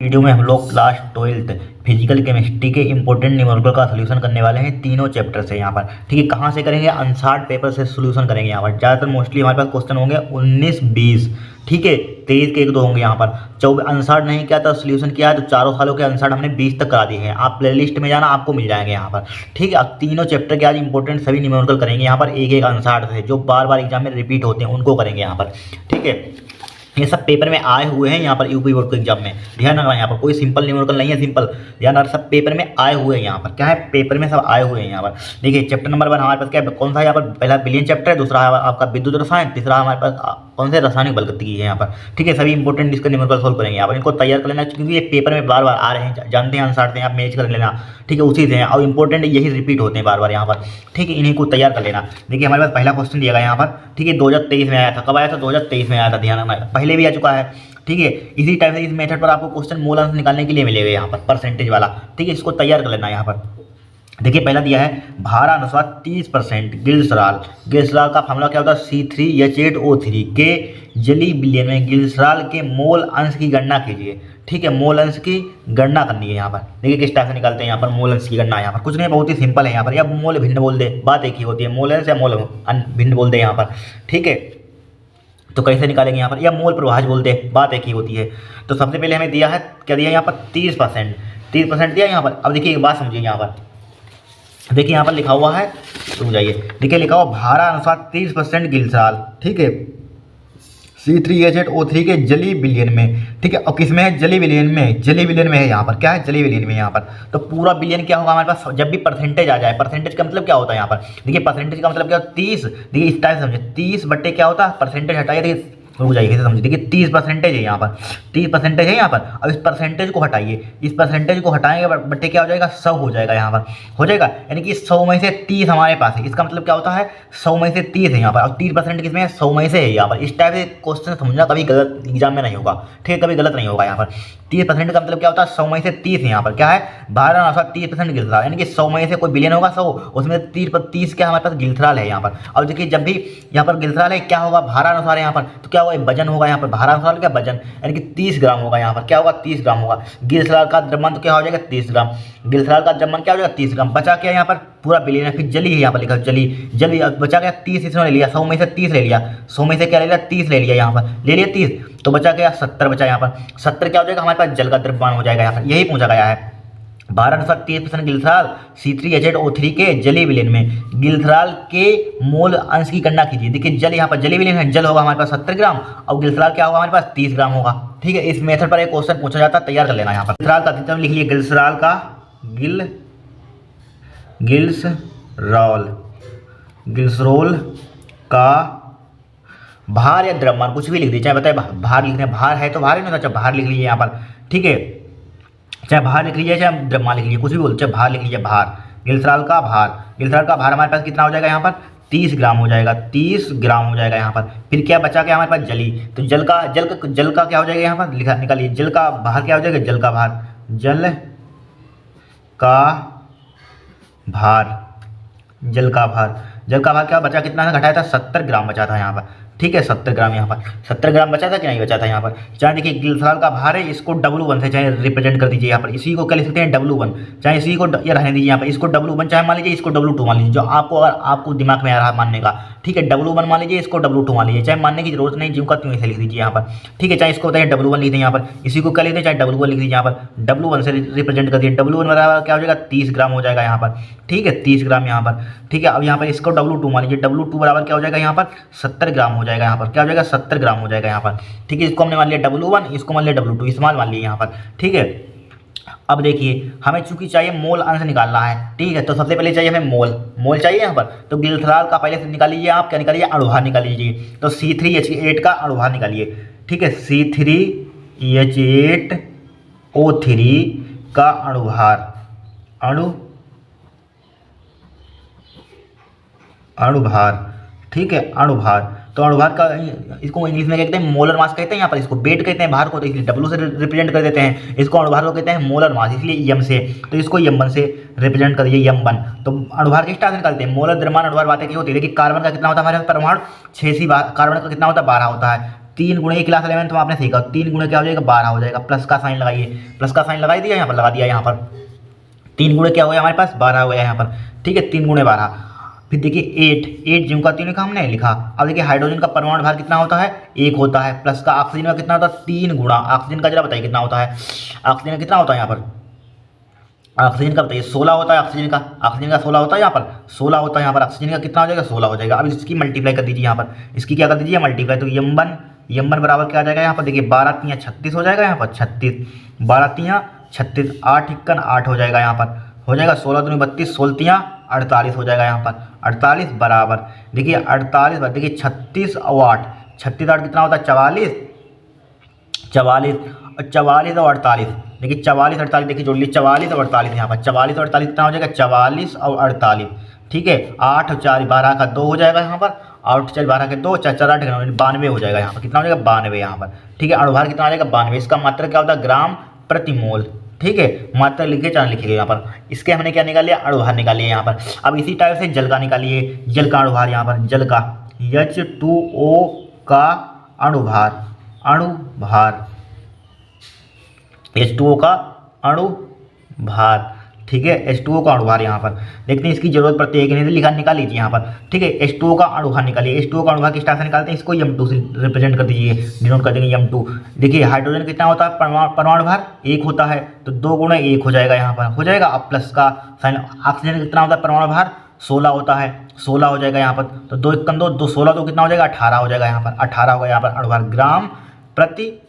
Video में हम लोग क्लास 12th फिजिकल केमिस्ट्री के इंपॉर्टेंट न्यूमेरिकल का सोल्यूशन करने वाले हैं। तीनों चैप्टर से यहाँ पर। ठीक है, कहाँ से करेंगे? अनसार्ड पेपर से सोल्यूशन करेंगे। यहाँ पर ज़्यादातर मोस्टली हमारे पास क्वेश्चन होंगे 19-20। ठीक है, 23 के 1-2 होंगे यहाँ पर। 24 अनसार्ड नहीं किया था, सोल्यूशन किया है तो चारों सालों के अनसार्ड हमने 20 तक करा दिए हैं। आप प्ले लिस्ट में जाना, आपको मिल जाएंगे यहाँ पर। ठीक है, अब तीनों चैप्टर के आज इंपॉर्टेंट सभी न्यूमेरिकल करेंगे यहाँ पर, एक एक अनसार्ड से जो बार बार एग्जाम में रिपीट होते हैं उनको करेंगे यहाँ पर। ठीक है, ये सब पेपर में आए हुए हैं यहाँ पर यूपी बोर्ड के एग्जाम में। ध्यान रखना, यहाँ पर कोई सिंपल न्यूमेरिकल नहीं है, सिंपल ध्यान रखना, सब पेपर में आए हुए हैं यहाँ पर। क्या है? पेपर में सब आए हुए हैं यहाँ पर। देखिए चैप्टर नंबर 1 हमारे पास क्या है, कौन सा है यहाँ पर? पहला बिलियन चैप्टर है, दूसरा है आपका विद्युत रसायन, तीसरा हमारे पास कौन से? रासायनिक बलगतिकी है यहाँ पर। ठीक है, सभी इंपॉर्टेंट इसका न्यूमेरिकल सोल्व करेंगे यहाँ पर। इनको तैयार कर लेना क्योंकि ये पेपर में बार बार आ रहे हैं, जानते हैं आंसर से, आप मैच कर लेना। ठीक है, उसी से और इंपॉर्टेंट यही रिपीट होते हैं बार बार यहाँ पर। ठीक है, इन्हीं को तैयार कर लेना। देखिए हमारे पास पहला क्वेश्चन दिया गया यहाँ पर। ठीक है, 2023 में आया था। कब आया था? 2023 में आया था। ध्यान रखना, पहले भी आ चुका है। ठीक है, इसी टाइप से इस मेथड पर आपको क्वेश्चन मूल अंश निकालने के लिए मिलेगा यहाँ पर, परसेंटेज वाला। ठीक है, इसको तैयार कर लेना यहाँ पर। देखिए पहला दिया है भार अनुपात 30% ग्लिसरॉल। ग्लिसरॉल का फार्मूला क्या होता है? C3H8O3 के जली विलयन में ग्लिसरॉल के मोल अंश की गणना कीजिए। ठीक है, मोल अंश की गणना करनी है यहाँ पर। देखिए किस टाइप से निकालते हैं यहाँ पर मोल अंश की गणना। यहाँ पर कुछ नहीं, बहुत ही सिंपल है यहाँ पर। या मोल भिन्न बोल दे, बात एक ही होती है, मोल अंश या मोल भिन्न बोल दे यहाँ पर। ठीक है, तो कैसे निकालेंगे यहाँ पर? या मोल प्रभाज बोलते हैं, बात एक ही होती है। तो सबसे पहले हमें दिया है, क्या दिया यहाँ पर? 30% दिया यहाँ पर। अब देखिए एक बात समझिए यहाँ पर। देखिए यहाँ पर लिखा हुआ है, रुक जाइए, देखिए लिखा हुआ भारा अनुसार 30% ग्लिसरॉल। ठीक है, C3H8O3 के जली विलयन में। ठीक है, और किस में है? जली विलयन में। जली विलयन में है यहाँ पर। क्या है? जली विलयन में यहाँ पर। तो पूरा विलयन क्या होगा हमारे पास? जब भी परसेंटेज आ जाए, परसेंटेज का मतलब क्या होता है यहाँ पर? देखिए परसेंटेज का मतलब क्या होता है? 30। देखिए इस टाइप समझे, 30 बट्टे क्या होता है? परसेंटेज हटाइए। देखिए रुक जाइए, कैसे समझिए। देखिए 30% है यहाँ पर, 30% है यहाँ पर। अब इस परसेंटेज को हटाइए, इस परसेंटेज को हटाएंगे बट्टे क्या हो जाएगा? 100 हो जाएगा यहाँ पर, हो जाएगा। यानी कि 100 में से 30 हमारे पास है। इसका मतलब क्या होता है? 100 में से 30 है यहाँ पर। और 30% किसमें है? 100 में से है यहाँ पर। इस टाइप से क्वेश्चन समझना, कभी गलत एग्जाम में नहीं होगा। ठीक है, कभी गलत नहीं होगा यहाँ पर। 30% का मतलब क्या होता है? 100 में से 30 है यहाँ पर। क्या है? भार अनुसार 30% ग्लिसरॉल, यानी कि 100 में से कोई विलयन होगा 100, उसमें 30 क्या हमारे पास ग्लिसरॉल है यहाँ पर। अब देखिए जब भी यहाँ पर ग्लिसरॉल है, क्या होगा? भारानुसार है यहाँ पर, तो क्या होगा? वजन होगा यहाँ पर। भारानुसार क्या? वजन, यानी कि 30 ग्राम होगा यहाँ पर। क्या होगा? 30 ग्राम होगा। ग्लिसरॉल का द्रव्यमान तो क्या हो जाएगा? 30 ग्राम। ग्लिसरॉल का द्रव्यमान क्या हो जाएगा? 30 ग्राम। बचा क्या यहाँ पर? पूरा विलयन है। फिर जली है यहाँ पर लिखा, जली जली बचा गया 30, इसने ले लिया 100 में से 30 ले लिया, 100 में से क्या ले लिया? 30 ले लिया यहाँ पर, ले लिया 30, तो बचा गया 70 बचा यहाँ पर। 70 क्या हो जाएगा हमारे पास? जल का द्रव्यमान हो जाएगा यहाँ पर। यही पूछा गया है। भार अनुसार 30% ग्लिसरॉल C3H8O3 के जली विलयन में ग्लिसरॉल के मोल अंश की गणना कीजिए। देखिए जल यहाँ पर जली विलयन है, जल होगा हमारे पास 70 ग्राम और ग्लिसरॉल क्या होगा हमारे पास? 30 ग्राम होगा। ठीक है, इस मेथड पर एक क्वेश्चन पूछा जाता है, तैयार कर लेना यहाँ पर। ग्लिसरॉल का अधिकतम लिख लिए, ग्लिसरॉल का ग्लिसरॉल का भार या द्रव्यमान कुछ भी लिख दीजिए, चाहे बताए भार लिखने, भार है तो भार ही नहीं, चाहे भार लिख लीजिए यहाँ पर। ठीक है, चाहे भार लिख लीजिए चाहे द्रव्यमान लिख लीजिए, कुछ भी बोल, चाहे भार लिख लीजिए, भार। ग्लिसरॉल का भार, ग्लिसरॉल का भार हमारे पास कितना हो जाएगा यहाँ पर? 30 ग्राम हो जाएगा, 30 ग्राम हो जाएगा यहाँ पर। फिर क्या बचा क्या हमारे पास? जली, तो जल का क्या हो जाएगा यहाँ पर? लिखा निकालिए, जल का भार क्या हो जाएगा? जल का भार, जल का भार, जल का भार, जल का भार क्या बचा? कितना घटाया था? 70 ग्राम बचा था यहाँ पर। ठीक है, 70 ग्राम यहाँ पर, 70 ग्राम बचा था कि नहीं बचा था यहाँ पर। चाहे देखिए ग्लिसरॉल का भार है, इसको W1 से चाहे रिप्रेजेंट कर दीजिए यहाँ पर। इसी को क्या लिख सकते हैं? W1, चाहे इसी को ये रहने दीजिए यहाँ पर, इसको W1 चाहे मान लीजिए, इसको W2 मान लीजिए, जो आपको अगर आपको दिमाग में आ रहा है मानने का। ठीक है, W1 मान लीजिए, इसको W2 मान लीजिए, चाहे मानने की जरूरत नहीं, जिनका क्यों ऐसे लिख दीजिए यहाँ पर। ठीक है, चाहे इसको बताइए W1 लिख दें यहाँ पर, इसी को क्या लिख दें? चाहे W1 लिख दीजिए यहाँ पर, W1 से रिप्रेजेंट कर दिए। W1 बराबर क्या हो जाएगा? 30 ग्राम हो जाएगा यहाँ पर। ठीक है, 30 ग्राम यहाँ पर। ठीक है, अब यहाँ पर इसको W2 मान लीजिए, W2 बराबर क्या हो जाएगा यहाँ पर? 70 ग्राम हो जाएगा यहाँ पर। क्या हो जाएगा? 70 ग्राम हो जाएगा यहाँ पर। ठीक है, इसको हमने मान लिया W1, इसको मान लिया W2, इस्तेमाल मान लिया यहाँ पर। ठीक है, अब देखिए हमें चूंकि चाहिए मोल अंश निकालना है। ठीक है, तो सबसे पहले चाहिए हमें मोल चाहिए यहाँ पर। तो ग्लिसरॉल का पहले से निकाल लीजिए आप, क्या निकालिए? अणुभार निकाल लीजिए। तो C3H8 का अणुभार निकालिए। ठीक है, C3H8O3 का अणुभार, अणुभार। ठीक है, अणुभार, तो अणुभार का इसको इंग्लिश में कहते हैं मोलर मास कहते हैं यहाँ पर, इसको वेट कहते हैं भार को, तो इसलिए W से रिप्रेजेंट कर देते हैं। इसको अणुभार को कहते हैं मोलर मास, इसलिए M से, तो इसको M1 से रिप्रेजेंट कर दिए, M1। तो अणुभार किस टाइप से निकालते हैं? मोलर द्रव्यमान अणुभार बातें की होती है। देखिए कार्बन का कितना होता है हमारे पास परमाणु? 6 कार्बन का कितना होता है? 12 होता है। 3 गुणे क्लास 11 में आपने सीखा, 3 गुणे क्या हो जाएगा 12 हो जाएगा। प्लस का साइन लगाइए, प्लस का साइन लगाई दिया, यहाँ पर लगा दिया, यहाँ पर 3 गुणे क्या हो गया हमारे पास 12 हो गया यहाँ पर, ठीक है 3 गुणे 12। फिर देखिए 8 जिंक का 3 लिखा हमने लिखा। अब देखिए हाइड्रोजन का परमाणु भार कितना होता है 1 होता है, प्लस का ऑक्सीजन का कितना होता है 3 गुणा। ऑक्सीजन का जरा बताइए कितना होता है, ऑक्सीजन का कितना होता है यहाँ पर, ऑक्सीजन का बताइए 16 होता है, ऑक्सीजन का 16 होता है, यहाँ पर 16 होता है, यहाँ पर ऑक्सीजन का कितना हो जाएगा 16 हो जाएगा। अब इसकी मल्टीप्लाई कर दीजिए, यहाँ पर इसकी क्या कर दीजिए मल्टीप्लाई, तो यम1 बराबर क्या आ जाएगा यहाँ पर, देखिए 12 तियाँ 36 हो जाएगा, यहाँ पर 36, 12 तियाँ 36, 8 इक्कन 8 हो जाएगा, यहाँ पर हो जाएगा 16 दूनी 32, 16 तियाँ 48 हो जाएगा यहाँ पर, 48 बराबर देखिए 48 देखिए 36 और 8, 36 8 कितना होता है 44, 44 और 48 देखिए 44 48 देखिए जोड़ ली 44 और 48 यहाँ पर 44 और 48 कितना हो जाएगा 44 और 48, ठीक है 8 और 4 12 का 2 हो जाएगा यहाँ पर, 8 4 12 के 2 4 4 8 92 हो जाएगा यहाँ पर, कितना हो जाएगा 92 यहाँ पर, ठीक है अणुभार कितना आ जाएगा 92। इसका मात्रा क्या होता है ग्राम प्रति मोल, ठीक है मात्रा लिखिए चार लिखिए यहाँ पर। इसके हमने क्या निकाल लिया अणुभार निकाल लिया यहाँ पर। अब इसी टाइप से जल का निकालिए, जल का अणुभार यहाँ पर, जल का H2O का अणुभार H2O का अणुभार, ठीक है H2O का अणुभार यहाँ पर देखते हैं इसकी जरूरत पड़ती है कि नहीं, लिखा निकाल लीजिए यहाँ पर, ठीक है H2O का अणुभार निकालिए। H2O का अणुभार किस टाइप से निकालते हैं, इसको M2 से रिप्रेजेंट कर दीजिए, डिनोट कर देंगे M2। देखिए हाइड्रोजन कितना होता है परमाणु भार 1 होता है, तो 2 गुणे 1 हो जाएगा यहाँ पर, हो जाएगा। अब प्लस का साइन, ऑक्सीजन कितना होता है परमाणु भार 16 होता है, 16 हो जाएगा यहाँ पर, तो 2 1 2 16 तो कितना हो जाएगा 18 हो जाएगा यहाँ पर, 18 होगा यहाँ पर अणुभार ग्राम प्रति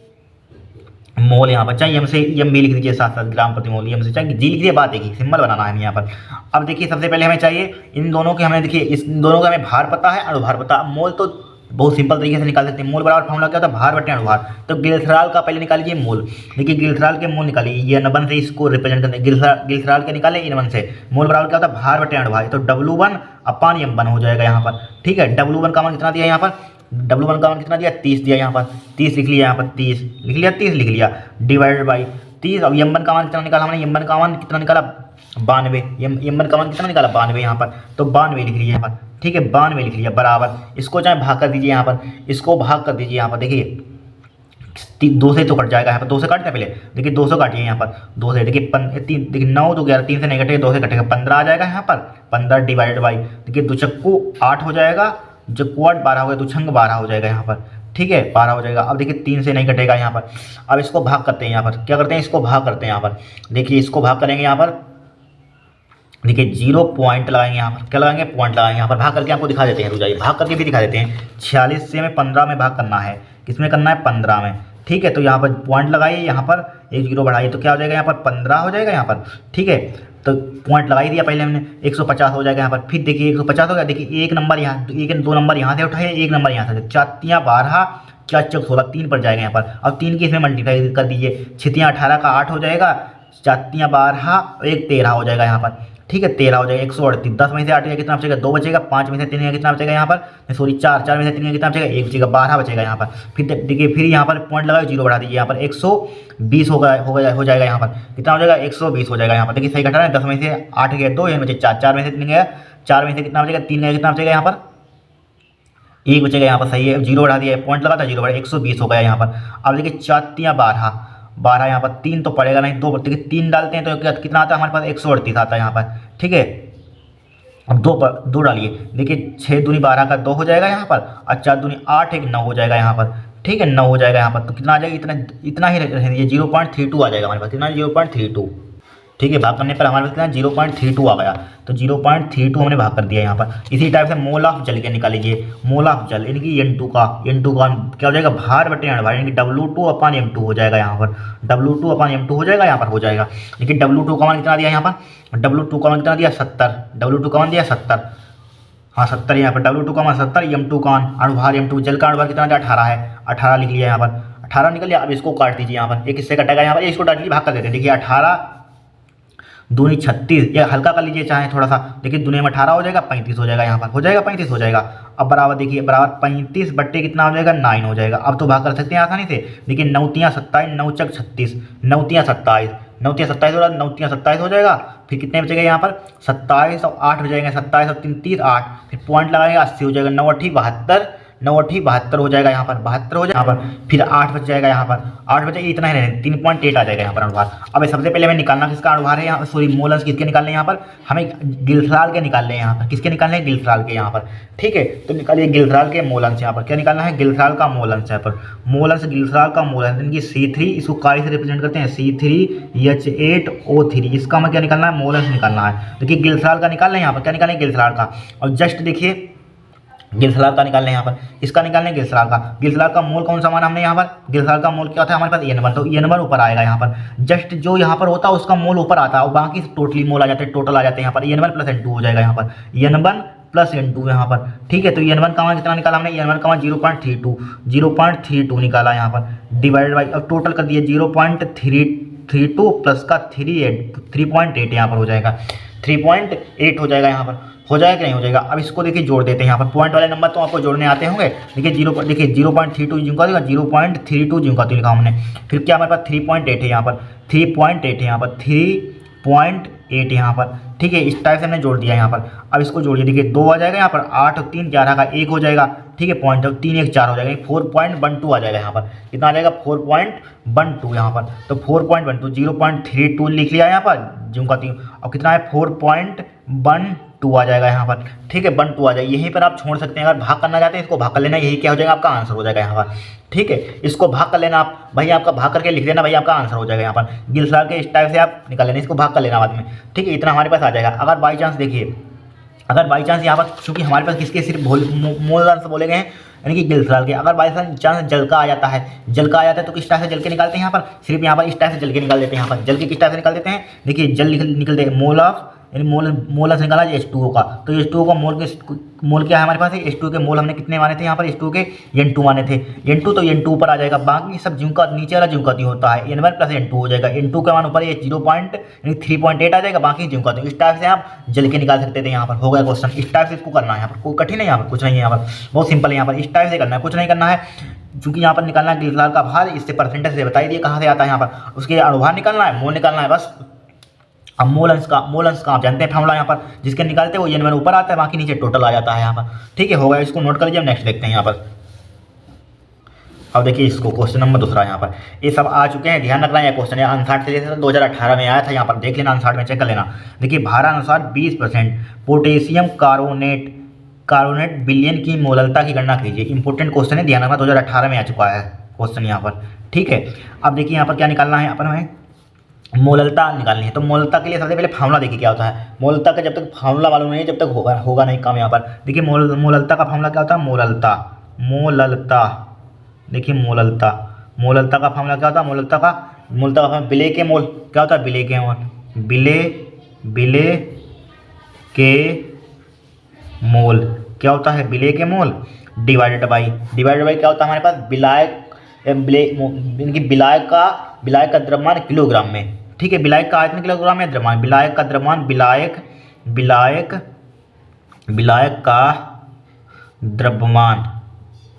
मोल यहाँ पर, चाहे एम से एम भी लिख दीजिए साथ साथ ग्राम प्रति मोल, एम से चाहे जी लिख दीजिए, बात एक ही सिंबल बनाना है यहाँ पर। अब देखिए सबसे पहले हमें चाहिए इन दोनों के, हमें देखिए इस दोनों का हमें भार पता है अणुभार पता है। मोल तो बहुत सिंपल तरीके से निकाल सकते हैं, मोल बराबर फॉर्मूला क्या होता है भार बटे अणुभार। तो ग्लिसरॉल का पहले निकालिए मोल, देखिए ग्लिसरॉल के मोल निकालिए, ये N1 से इसको रिप्रेजेंट करते हैं, ग्लिसरॉल के निकाले N1 से, मोल बराबर क्या होता है भार बटे अणुभार, तो W1 अपान M1 हो जाएगा यहाँ पर, ठीक है। W1 का मान कितना दिया यहाँ पर, W1 का मान कितना दिया 30 दिया यहाँ पर, 30 लिख लिया यहाँ पर, 30 लिख लिया, 30 लिख लिया डिवाइडेड बाई 30। अब M1 का मान कितना निकाला हमने, M1 का मान कितना निकाला 92, M1 का मान कितना निकाला 92 यहाँ पर, तो 92 लिख लिया यहाँ पर, ठीक है 92 लिख लिया बराबर, इसको चाहे भाग कर दीजिए यहाँ पर, इसको भाग कर दीजिए यहाँ पर, देखिए 2 से तो कट जाएगा यहाँ पर, 2 से काटते हैं पहले, देखिए 2 से काटिए यहाँ पर, 2 से देखिए 3 देखिए 9 तो 11 3 से नहीं कटेगा, 2 से कटेगा 15 आ जाएगा यहाँ पर, 15 डिवाइडेड बाई देखिए 2 चक्कू 8 हो जाएगा, जो क्वाड 12 हो गया, 2 छंग 12 हो जाएगा यहाँ पर, ठीक है 12 हो जाएगा। अब देखिए 3 से नहीं कटेगा यहाँ पर, अब इसको भाग करते हैं यहाँ पर, क्या करते हैं इसको भाग करते हैं यहाँ पर, देखिए इसको भाग करेंगे यहाँ पर, देखिए 0 पॉइंट लगाएंगे यहाँ पर, क्या लगाएंगे पॉइंट लगाएंगे यहाँ पर, भाग करके आपको दिखा देते हैं, रुक भाग करके भी दिखा देते हैं। 46 से हमें 15 में भाग करना है, किसमें करना है 15 में, ठीक है। तो यहाँ पर पॉइंट लगाइए, यहाँ पर 1 0 बढ़ाइए, तो क्या हो जाएगा यहाँ पर 15 हो जाएगा यहाँ पर, ठीक है। तो पॉइंट लगा ही दिया पहले हमने, 150 हो जाएगा यहाँ पर, फिर देखिए 150 हो गया, देखिए 1 नंबर यहाँ, 2 नंबर यहाँ से उठाए, 1 नंबर यहाँ से, 4 तियाँ 12 4 चौक 16 3 पर जाएगा यहाँ पर। अब 3 की इसमें मल्टीप्लाई कर दीजिए, 6 तियाँ 18 का 8 हो जाएगा, 4 तियाँ 12 1 13 हो जाएगा यहाँ पर, ठीक है 13 हो जाएगा, 138। 10 में से 8 कितना बचेगा 2 बचेगा, 5 में से 3 कितना बचेगा यहाँ पर, सॉरी 4 में से 3 कितना बचेगा 1 बचेगा, 12 बचेगा यहाँ पर। फिर देखिए फिर यहाँ पर पॉइंट लगाओ, 0 बढ़ा दीजिए, यहाँ पर 120 हो जाएगा यहाँ पर, कितना हो जाएगा 120 हो जाएगा यहाँ पर। देखिए सही घटा है, 10 में से 8 गया 2, यहाँ बचे 4 में से 3 गया, 4 में से कितना बचेगा 3 गया, कितना बचेगा यहाँ पर 1 बचेगा यहाँ पर, सही है 0 बढ़ा दिया, पॉइंट लगा था 0 बढ़ा 120 हो गया यहाँ पर। अब देखिए 4 तियाँ 12 यहाँ पर, 3 तो पड़ेगा नहीं, 2 देखिए 3 डालते हैं तो कितना आता है हमारे पास 138 आता है यहाँ पर, ठीक है। अब 2 डालिए, देखिए 6 दूनी 12 का 2 हो जाएगा यहाँ पर, और 4 दूनी 8 1 9 हो जाएगा यहाँ पर, ठीक है 9 हो जाएगा यहाँ पर। तो कितना आ जाएगा, इतना ही रहने दीजिए, 0.32 आ जाएगा हमारे पास, कितना 0.32, ठीक है। भाग करने पर हमारे पास कितना 0.32 आ गया, तो 0.32 हमने भाग कर दिया यहाँ पर। इसी टाइप से मोल ऑफ जल के निकाल लीजिए, मोल ऑफ जल यानी कि N2 का क्या हो जाएगा भार बटे अणुभार, यानी कि W2 अपान M2 हो जाएगा यहाँ पर, W2 अपान M2 हो जाएगा यहाँ पर, हो जाएगा। देखिए W2 का मान कितना दिया यहाँ पर, W2 का मान कितना दिया 70, W2 का मान दिया 70, हाँ 70 यहाँ पर, W2 का मान 70, M2 का मान अणुभार M2 जल का अणुभार कितना दिया 18 है, 18 लिख लिया यहाँ पर, 18 निकल लिया। अब इसको काट दीजिए यहाँ पर, एक किससे कटेगा यहाँ पर, इसको डाल लीजिए भाग कर देते हैं। देखिए 18 दूनी 36, या हल्का कर लीजिए चाहे थोड़ा सा, देखिए दुनिया में 18 हो जाएगा 35 हो जाएगा यहाँ पर, हो जाएगा 35 हो जाएगा। अब बराबर देखिए बराबर 35 बट्टे कितना हो जाएगा 9 हो जाएगा। अब तो भाग कर सकते हैं आसानी से, देखिए 9 तियाँ 27, 9 चक 36, 9 तियाँ 27, 9 तियाँ 27 हो रहा है, 9 तियाँ 27 हो जाएगा। फिर कितने बचेगा यहाँ पर 27 और 8 हो जाएंगे, 27 और 3 30 8, फिर पॉइंट लगाएंगे 80 हो जाएगा, 9 8 72 9 8 72 हो जाएगा यहाँ पर, 72 हो जाएगा यहाँ पर, फिर 8 बच जाएगा यहाँ पर, 8 बचे इतना ही रहने 3.8 आ जाएगा यहाँ पर अनुभार। अब सबसे पहले हमें निकालना किसका अनुभार है यहाँ, सॉरी मोलस किसके निकालने यहाँ पर, हमें गिल्सराल के निकालने हैं यहाँ पर, किसके निकालने हैं, गिल्सराल के यहाँ पर, ठीक है। तो निकालिए गिल्सराल के मोलंस यहाँ पर, क्या निकालना है, गिल्सराल का मोलंस यहाँ पर, मोलंस गिल्सराल का मोलंस, इनकी C3 इसको काय से रिप्रेजेंट करते हैं, C3H8O3, इसका हमें क्या निकालना है, मोलंस निकालना है। देखिए गिल्सराल का निकालना है यहाँ पर, क्या निकालें, गिल्सराल का, और जस्ट देखिए गिल्सराल का निकालने यहाँ पर, इसका निकालने गिल्सराल का मोल कौन सा माना हमने यहाँ पर, गिल्सराल का मोल क्या होता है हमारे पास N1, तो N1 ऊपर आएगा यहाँ पर, जस्ट जो यहाँ पर होता है उसका मोल ऊपर आता है और बाकी टोटली मोल आ जाते हैं, टोटल आ जाते हैं यहाँ पर, N1 प्लस N2 हो जाएगा यहाँ पर, N1 प्लस N2 यहाँ पर, ठीक है। तो N1 का मान कितना निकाला हमने, N1 का मान 0.32 निकाला यहाँ पर, डिवाइडेड बाई, अब टोटल कर दिए 0.332 प्लस का 3.8 यहाँ पर हो जाएगा, 3.8 हो जाएगा यहाँ पर, हो जाएगा कि नहीं हो जाएगा। अब इसको देखिए जोड़ देते हैं यहाँ पर, पॉइंट वाले नंबर तो आपको जोड़ने आते होंगे। देखिए 0.32 जिनका देगा, 0.32 जिनका तो लिखा हमने, फिर क्या हमारे पास 3.8 है यहाँ पर, 3.8 है यहाँ पर, 3.8 यहाँ पर, ठीक है। इस टाइप से हमने जोड़ दिया यहाँ पर। अब इसको जोड़िए, देखिए 2 आ जाएगा यहाँ पर, 8 और 3 11 का 1 हो जाएगा, ठीक है, पॉइंट 3 1 4 हो जाएगा, 4.12 आ जाएगा यहाँ पर, कितना आ जाएगा 4.12 यहाँ पर। तो 4.12 0.32 लिख लिया यहाँ पर जिनका तीन, अब कितना है 4.12 आ जाएगा यहाँ पर, ठीक है, 12 आ जाएगा। यहीं पर आप छोड़ सकते हैं, अगर भाग करना चाहते हैं इसको भाग कर लेना, यही क्या हो जाएगा आपका आंसर हो जाएगा यहाँ पर, ठीक है। इसको भाग कर लेना आप, भाई आपका भाग करके लिख देना, भाई आपका आंसर हो जाएगा यहाँ पर, गिल्सराल के इस टाइप से आप निकाल लेना, इसको भाग कर लेना बाद में, ठीक है, इतना हमारे पास आ जाएगा। अगर बाई चांस देखिए, अगर बाई चांस यहाँ पर चूंकि हमारे पास किसके सिर्फ मोल आंसर बोले गए हैं यानी कि गिल्सराल के, अगर बाई चांस जल का आ जाता है, जल का आ जाता है तो किस टाइप से जल के निकालते हैं यहाँ पर, सिर्फ यहाँ पर इस टाइप से जल के निकाल देते हैं यहाँ पर, जल के किस टाइप से निकाल देते हैं, देखिए जल निकलते हैं मोल ऑफ, यानी मोल से निकाला H2O का, तो H2O का मोल क्या है हमारे पास है, H2O के मोल हमने कितने माने थे यहाँ पर, H2O के N2 माने थे, N2 तो N2 ऊपर आ जाएगा, बाकी सब जिनका नीचे वाला जिनका होता है N1 प्लस N2 हो जाएगा, N2 का मान ऊपर ये 3.8 आ जाएगा, बाकी जिनका, इस टाइप से आप जल के निकाल सकते थे यहाँ पर, हो गया क्वेश्चन। इस टाइप से इसको करना है यहाँ पर, कोई कठिन है यहाँ पर, कुछ नहीं है यहाँ पर, बहुत सिंपल है यहाँ पर, इस टाइप से करना है, कुछ नहीं करना है, चूंकि यहाँ पर निकालना है गिल्सराल का भार, इससे परसेंटेज से बताई दिए कहाँ से आता है यहाँ पर, उसके अनुभार निकालना है, मोल निकालना है बस। अब मोल अंश का आप जानते हैं फॉर्मूला यहाँ पर, जिसके निकालते हैं वो N1 ऊपर आता है, बाकी नीचे टोटल आ जाता है यहाँ पर, ठीक है, होगा। इसको नोट कर लीजिए, नेक्स्ट देखते हैं यहाँ पर। अब देखिए इसको क्वेश्चन नंबर दूसरा यहाँ पर, ये सब आ चुके हैं, ध्यान रखना है क्वेश्चन, 59 से लेकर 2018 में आया था यहाँ पर, देख लेना 59 में चेक कर लेना। देखिए भारानुसार 20% पोटेशियम कार्बोनेट विलयन की मोललता की गणना कीजिए। इंपॉर्टेंट क्वेश्चन है, ध्यान रखना, 2018 में आ चुका है क्वेश्चन यहाँ पर, ठीक है। अब देखिए यहाँ पर क्या निकालना है, यहाँ पर हमें मोललता निकालनी है। तो मोललता के लिए सबसे पहले फार्मूला देखिए क्या होता है, मोललता का जब तक फार्मूला मालूम नहीं है जब तक होगा नहीं काम यहाँ पर। देखिए मोललता का फार्मूला क्या होता है, मोललता देखिए मोललता का फार्मूला क्या होता है, मोललता का विलेय के मोल क्या होता है, विलेय के मोल क्या होता है, विलेय के मोल डिवाइडेड बाई क्या होता है हमारे पास, विलायक का द्रव्यमान किलोग्राम में, ठीक है, विलायक का आयतन किलोग्राम में, द्रव्यमान विलायक का द्रव्यमान विलायक का द्रव्यमान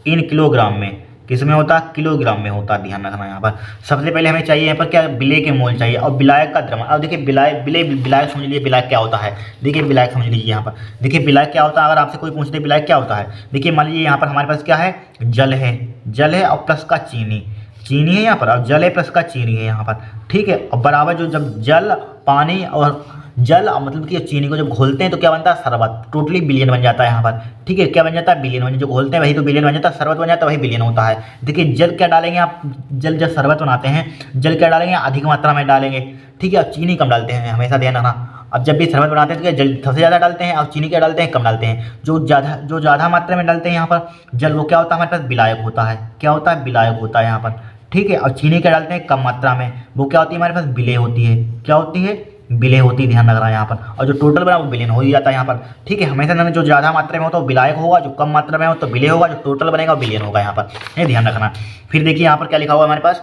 इन किलोग्राम में, किस में होता है, किलोग्राम में होता है, ध्यान रखना यहाँ पर। सबसे पहले हमें चाहिए यहाँ पर क्या, विलेय के मोल चाहिए और विलायक का द्रव्यमान। अब देखिए विलायक समझ लीजिए, विलायक क्या होता है, देखिए विलायक समझ लीजिए यहाँ पर, देखिए विलायक क्या होता है, अगर आपसे कोई पूछते हैं विलायक क्या होता है, देखिए मान लीजिए यहाँ पर हमारे पास क्या है, जल है और प्लस का चीनी है यहाँ पर, अब जल है प्लस का चीनी है यहाँ पर, ठीक है, और बराबर जो जब जल पानी और मतलब कि चीनी को जब घोलते हैं तो क्या बनता है, शरबत, टोटली बिलियन बन जाता है यहाँ पर, ठीक है, क्या बन जाता है, बिलियन बन, जो घोलते हैं वही तो बिलियन बन जाता है, शरबत बन जाता है वही बिलियन होता है। देखिए जल क्या डालेंगे आप, जल जब शरबत बनाते हैं जल क्या डालेंगे, अधिक मात्रा में डालेंगे, ठीक है, और चीनी कम डालते हैं, हमेशा ध्यान रखना। अब जब भी शरबत बनाते हैं तो जल सबसे ज़्यादा डालते हैं और चीनी क्या डालते हैं, कम डालते हैं। जो ज़्यादा मात्रा में डालते हैं यहाँ पर जल, वो क्या होता है हमारे पास, विलायक होता है, क्या होता है, विलायक होता है यहाँ पर, ठीक है, और चीनी क्या डालते हैं कम मात्रा में, वो क्या होती है हमारे पास, विलेय होती है, क्या होती है, विलेय होती है, ध्यान रख रहा है यहाँ पर। और जो टोटल बना वो विलयन हो ही जाता है यहाँ पर, ठीक है, हमेशा जो ज़्यादा मात्रा में हो तो विलायक होगा, जो कम मात्रा में हो तो विलेय होगा, जो टोटल बनेगा वो विलयन होगा यहाँ पर, ये ध्यान रखना। फिर देखिए यहाँ पर क्या लिखा हुआ है हमारे पास,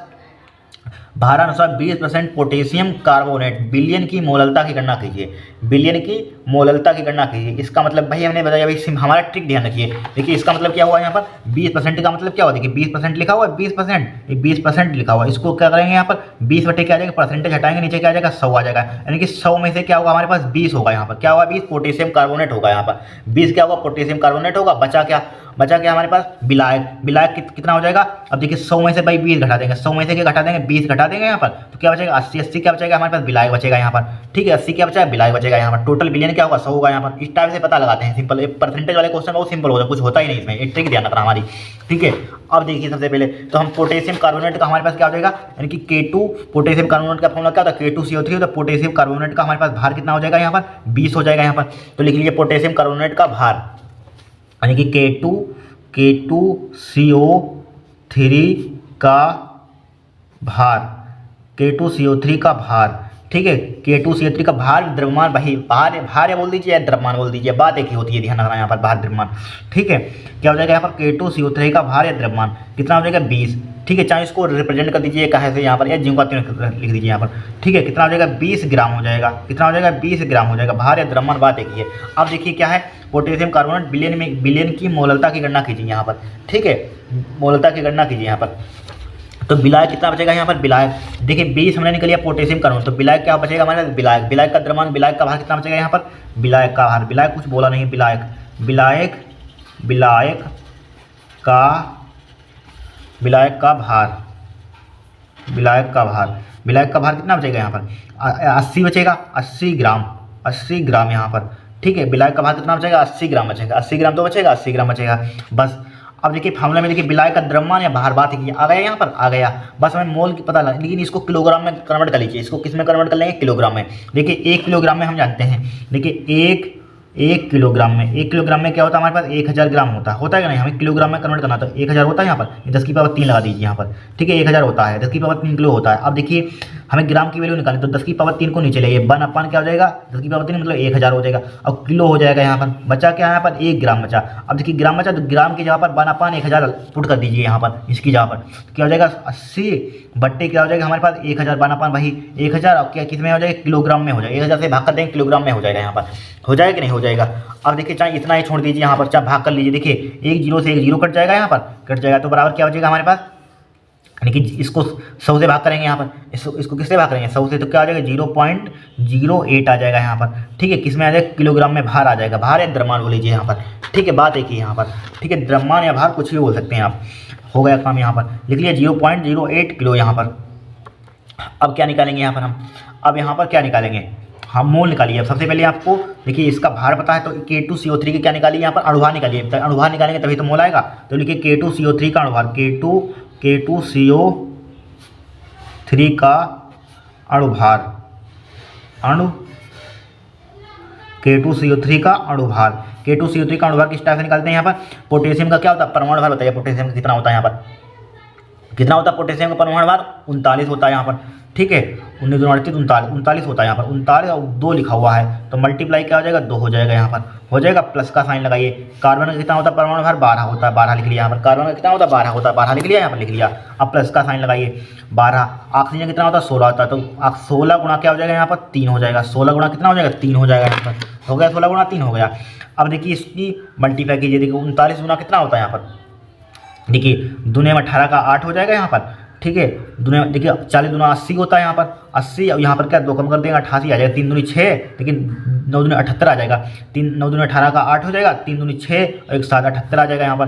भारानुसार 20% पोटेशियम कार्बोनेट विलयन की मोललता की गणना कीजिए, विलयन की मोललता की गणना कीजिए। इसका मतलब भाई हमने बताया, भाई हमारा ट्रिक ध्यान रखिए। देखिए इसका मतलब क्या हुआ यहाँ पर, 20% का मतलब क्या हुआ, देखिए 20% लिखा हुआ है, 20% ये 20% लिखा हुआ है, इसको क्या करेंगे यहाँ पर 20 बटे क्या आ जाएगा, परसेंटेज हटाएंगे, नीचे क्या आ जाएगा, 100 आ जाएगा, यानी कि 100 में से क्या होगा हमारे पास 20 होगा यहाँ पर, क्या होगा 20 पोटेशियम कार्बोनेट होगा यहाँ पर, 20 क्या होगा पोटेशियम कार्बोनेट होगा, बचा क्या, बचा क्या हमारे पास, विलायक। विलायक कितना हो जाएगा, अब देखिए 100 में से भाई 20 घटा देंगे, 100 में से क्या घटा देंगे, 20 घटा देंगे यहाँ पर, तो क्या बचेगा 80, 80 क्या बचेगा हमारे पास, विलायक बचेगा यहाँ पर। ठीक है, 80 क्या बचेगा, विलायक बचेगा यहाँ पर। टोटल बिलियन क्या होगा, 100 होगा यहाँ पर। इस टाइप से पता लगाते हैं, सिंपल। परसेंटेज वाले क्वेश्चन बहुत सिंपल होता है, कुछ होता ही नहीं इसमें, एक ट्रिक ध्यान रखना हमारी। ठीक है, अब देखिए सबसे पहले तो हम पोटेशियम कार्बोनेट का हमारे पास क्या हो जाएगा, यानी कि K2 पोटेशियम कार्बोनेट का फॉर्मूला क्या होता है, K2CO3, तो पोटेशियम कार्बोनेट का हमारे पास भार कितना हो जाएगा यहाँ पर, 20 हो जाएगा यहाँ पर। तो लिख लीजिए पोटेशियम कार्बोनेट का भार, यानी कि K2CO3 का भार, K2CO3 का भार। ठीक है, K2CO3 का भार द्रव्यमान, भाई भार, भार या बोल दीजिए या द्रव्यमान बोल दीजिए, बात एक ही होती है, ध्यान रखना यहाँ पर, भार द्रव्यमान। ठीक है, क्या हो जाएगा यहाँ पर, K2CO3 का भार या द्रव्यमान कितना हो जाएगा, 20। ठीक है, चाहे इसको रिप्रेजेंट कर दीजिए कहाँ से, यहाँ पर या जिंक का लिख दीजिए यहाँ पर। ठीक है, कितना हो जाएगा, 20 ग्राम हो जाएगा, कितना हो जाएगा, 20 ग्राम हो जाएगा, भार या द्रव्यमान, बात एक ही है। अब देखिए क्या है, पोटेशियम कार्बोनेट बिलियन में, बिलियन की मोलता की गणना कीजिए यहाँ पर। ठीक है, मोलता की गणना कीजिए यहाँ पर। तो विलायक कितना बचेगा यहाँ पर, विलायक देखिए 20 हमने निकल लिया पोटेशियम कार्बोनेट, तो विलायक क्या बचेगा हमारे, विलायक, विलायक का द्रव्यमान, विलायक का भार कितना बचेगा यहाँ पर, विलायक का भार, विलायक कुछ बोला नहीं, विलायक, विलायक, विलायक का, विलायक का भार, विलायक का भार, विलायक का भार कितना बचेगा यहाँ पर, 80 बचेगा, 80 ग्राम, 80 ग्राम यहाँ पर। ठीक है, विलायक का भार कितना बचेगा, 80 ग्राम बचेगा, 80 ग्राम तो बचेगा, 80 ग्राम बचेगा बस। अब देखिए फार्मूला में देखिए विलायक का द्रव्यमान या भार, बात ही आ गया यहाँ पर, आ गया बस, हमें मोल की पता लगा, लेकिन इसको किलोग्राम में कन्वर्ट कर लीजिए, इसको किस में कन्वर्ट कर लेंगे, किलोग्राम में। देखिए 1 किलोग्राम में हम जानते हैं, देखिए एक किलोग्राम में, 1 किलोग्राम में क्या होता है हमारे पास, 1000 ग्राम होता है कि नहीं, हमें किलोग्राम में कन्वर्ट करना, तो 1000 होता है यहाँ पर, 10 की पावर 3 लगा दीजिए यहाँ पर। ठीक है, 1000 होता है, 10 की पावर 3 किलो होता है। अब देखिए हमें ग्राम की वैल्यू निकालनी, तो 10 की पावर 3 को नीचे लेंगे, 1/, क्या हो जाएगा, 10 की पावर 3 मतलब 1000 हो जाएगा। अब किलो हो जाएगा यहाँ पर, बचा क्या यहाँ पर, 1 ग्राम बचा। अब देखिए ग्राम बचा, तो ग्राम की जगह पर 1/1000 पुट कर दीजिए यहाँ पर, इसकी जगह पर क्या हो जाएगा, 80 बट्टे क्या हो जाएगा हमारे पास, 1000, 1/, भाई 1000, अब क्या किस में हो जाएगा, किलोग्राम में हो जाएगा, 1000 से भाग कर देंगे, किलोग्राम में हो जाएगा यहाँ पर, हो जाएगा कि नहीं हो जाएगा। अब देखिए चाहे इतना ही छोड़ दीजिए यहाँ पर, चाहे भाग कर लीजिए, देखिए 1 0 से 1 0 कट जाएगा यहाँ पर, कट जाएगा, तो बराबर क्या हो जाएगा हमारे पास, यानी कि इसको 100 से भाग करेंगे यहाँ पर, इसको किससे भाग करेंगे, 100 से, तो क्या आ जाएगा 0.08 आ जाएगा यहाँ पर। ठीक है, किस में आ जाएगा, किलोग्राम में भार आ जाएगा, भार या द्रव्यमान बोल लीजिए यहाँ पर। ठीक है, बात एक ही यहाँ पर। ठीक है, द्रव्यमान या भार कुछ भी बोल सकते हैं आप, हो गया काम यहाँ पर, लिख लिया 0.08 किलो यहाँ पर। अब क्या निकालेंगे यहाँ पर हम, अब यहाँ पर क्या निकालेंगे हम, मोल निकालिए। अब सबसे पहले आपको देखिए इसका भार पता है, तो K2CO3 की क्या निकालिए यहाँ पर, अणुभार निकालिए, अणुभार निकालेंगे तभी तो मोल आएगा। तो लिखिए K2CO3 का अणुभार, K2CO3 का अणुभार, K2CO3 का अणुभार, K2CO3 का अणुभार किस टाइप से निकालते हैं यहाँ पर, पोटेशियम का क्या होता है, परमाणु भार बताइए, पोटेशियम का कितना होता है यहाँ पर, कितना होता है पोटेशियम का परमाणु भार, 39 होता है यहाँ पर। ठीक है, 19 2 38 39 होता है यहाँ पर, 39 और 2 लिखा हुआ है, तो मल्टीप्लाई क्या हो जाएगा, 2 हो जाएगा यहाँ पर, हो जाएगा, प्लस का साइन लगाइए। कार्बन का कितना होता है परमाणु भार, 12 होता है, 12 लिख लिया यहाँ पर, कार्बन का कितना होता है, 12 होता है, 12 लिख लिया यहाँ पर, लिख लिया। अब प्लस का साइन लगाइए, 12। ऑक्सीजन कितना होता है, 16 होता है, तो 16 गुणा क्या हो जाएगा यहाँ पर, 3 हो जाएगा, 16 गुणा कितना हो जाएगा, 3 हो जाएगा यहाँ पर, हो गया 16 गुणा 3 हो गया। अब देखिए इसकी मल्टीप्लाई कीजिए, देखिए 39 गुणा कितना होता है यहाँ पर, देखिए दुनिया में 18 का 8 हो जाएगा यहाँ पर। ठीक है, दुनिया देखिए 40 दूना 80 होता है यहाँ पर, 80, और यहाँ पर क्या 2 कम कर देंगे, 88 आ जाएगा, 3 दूनी 6, लेकिन 9 दूनी 78 आ जाएगा, 9 दूनी 18 का 8 हो जाएगा, 3 दूनी 6 और 1 7 78 आ जाएगा यहाँ पर।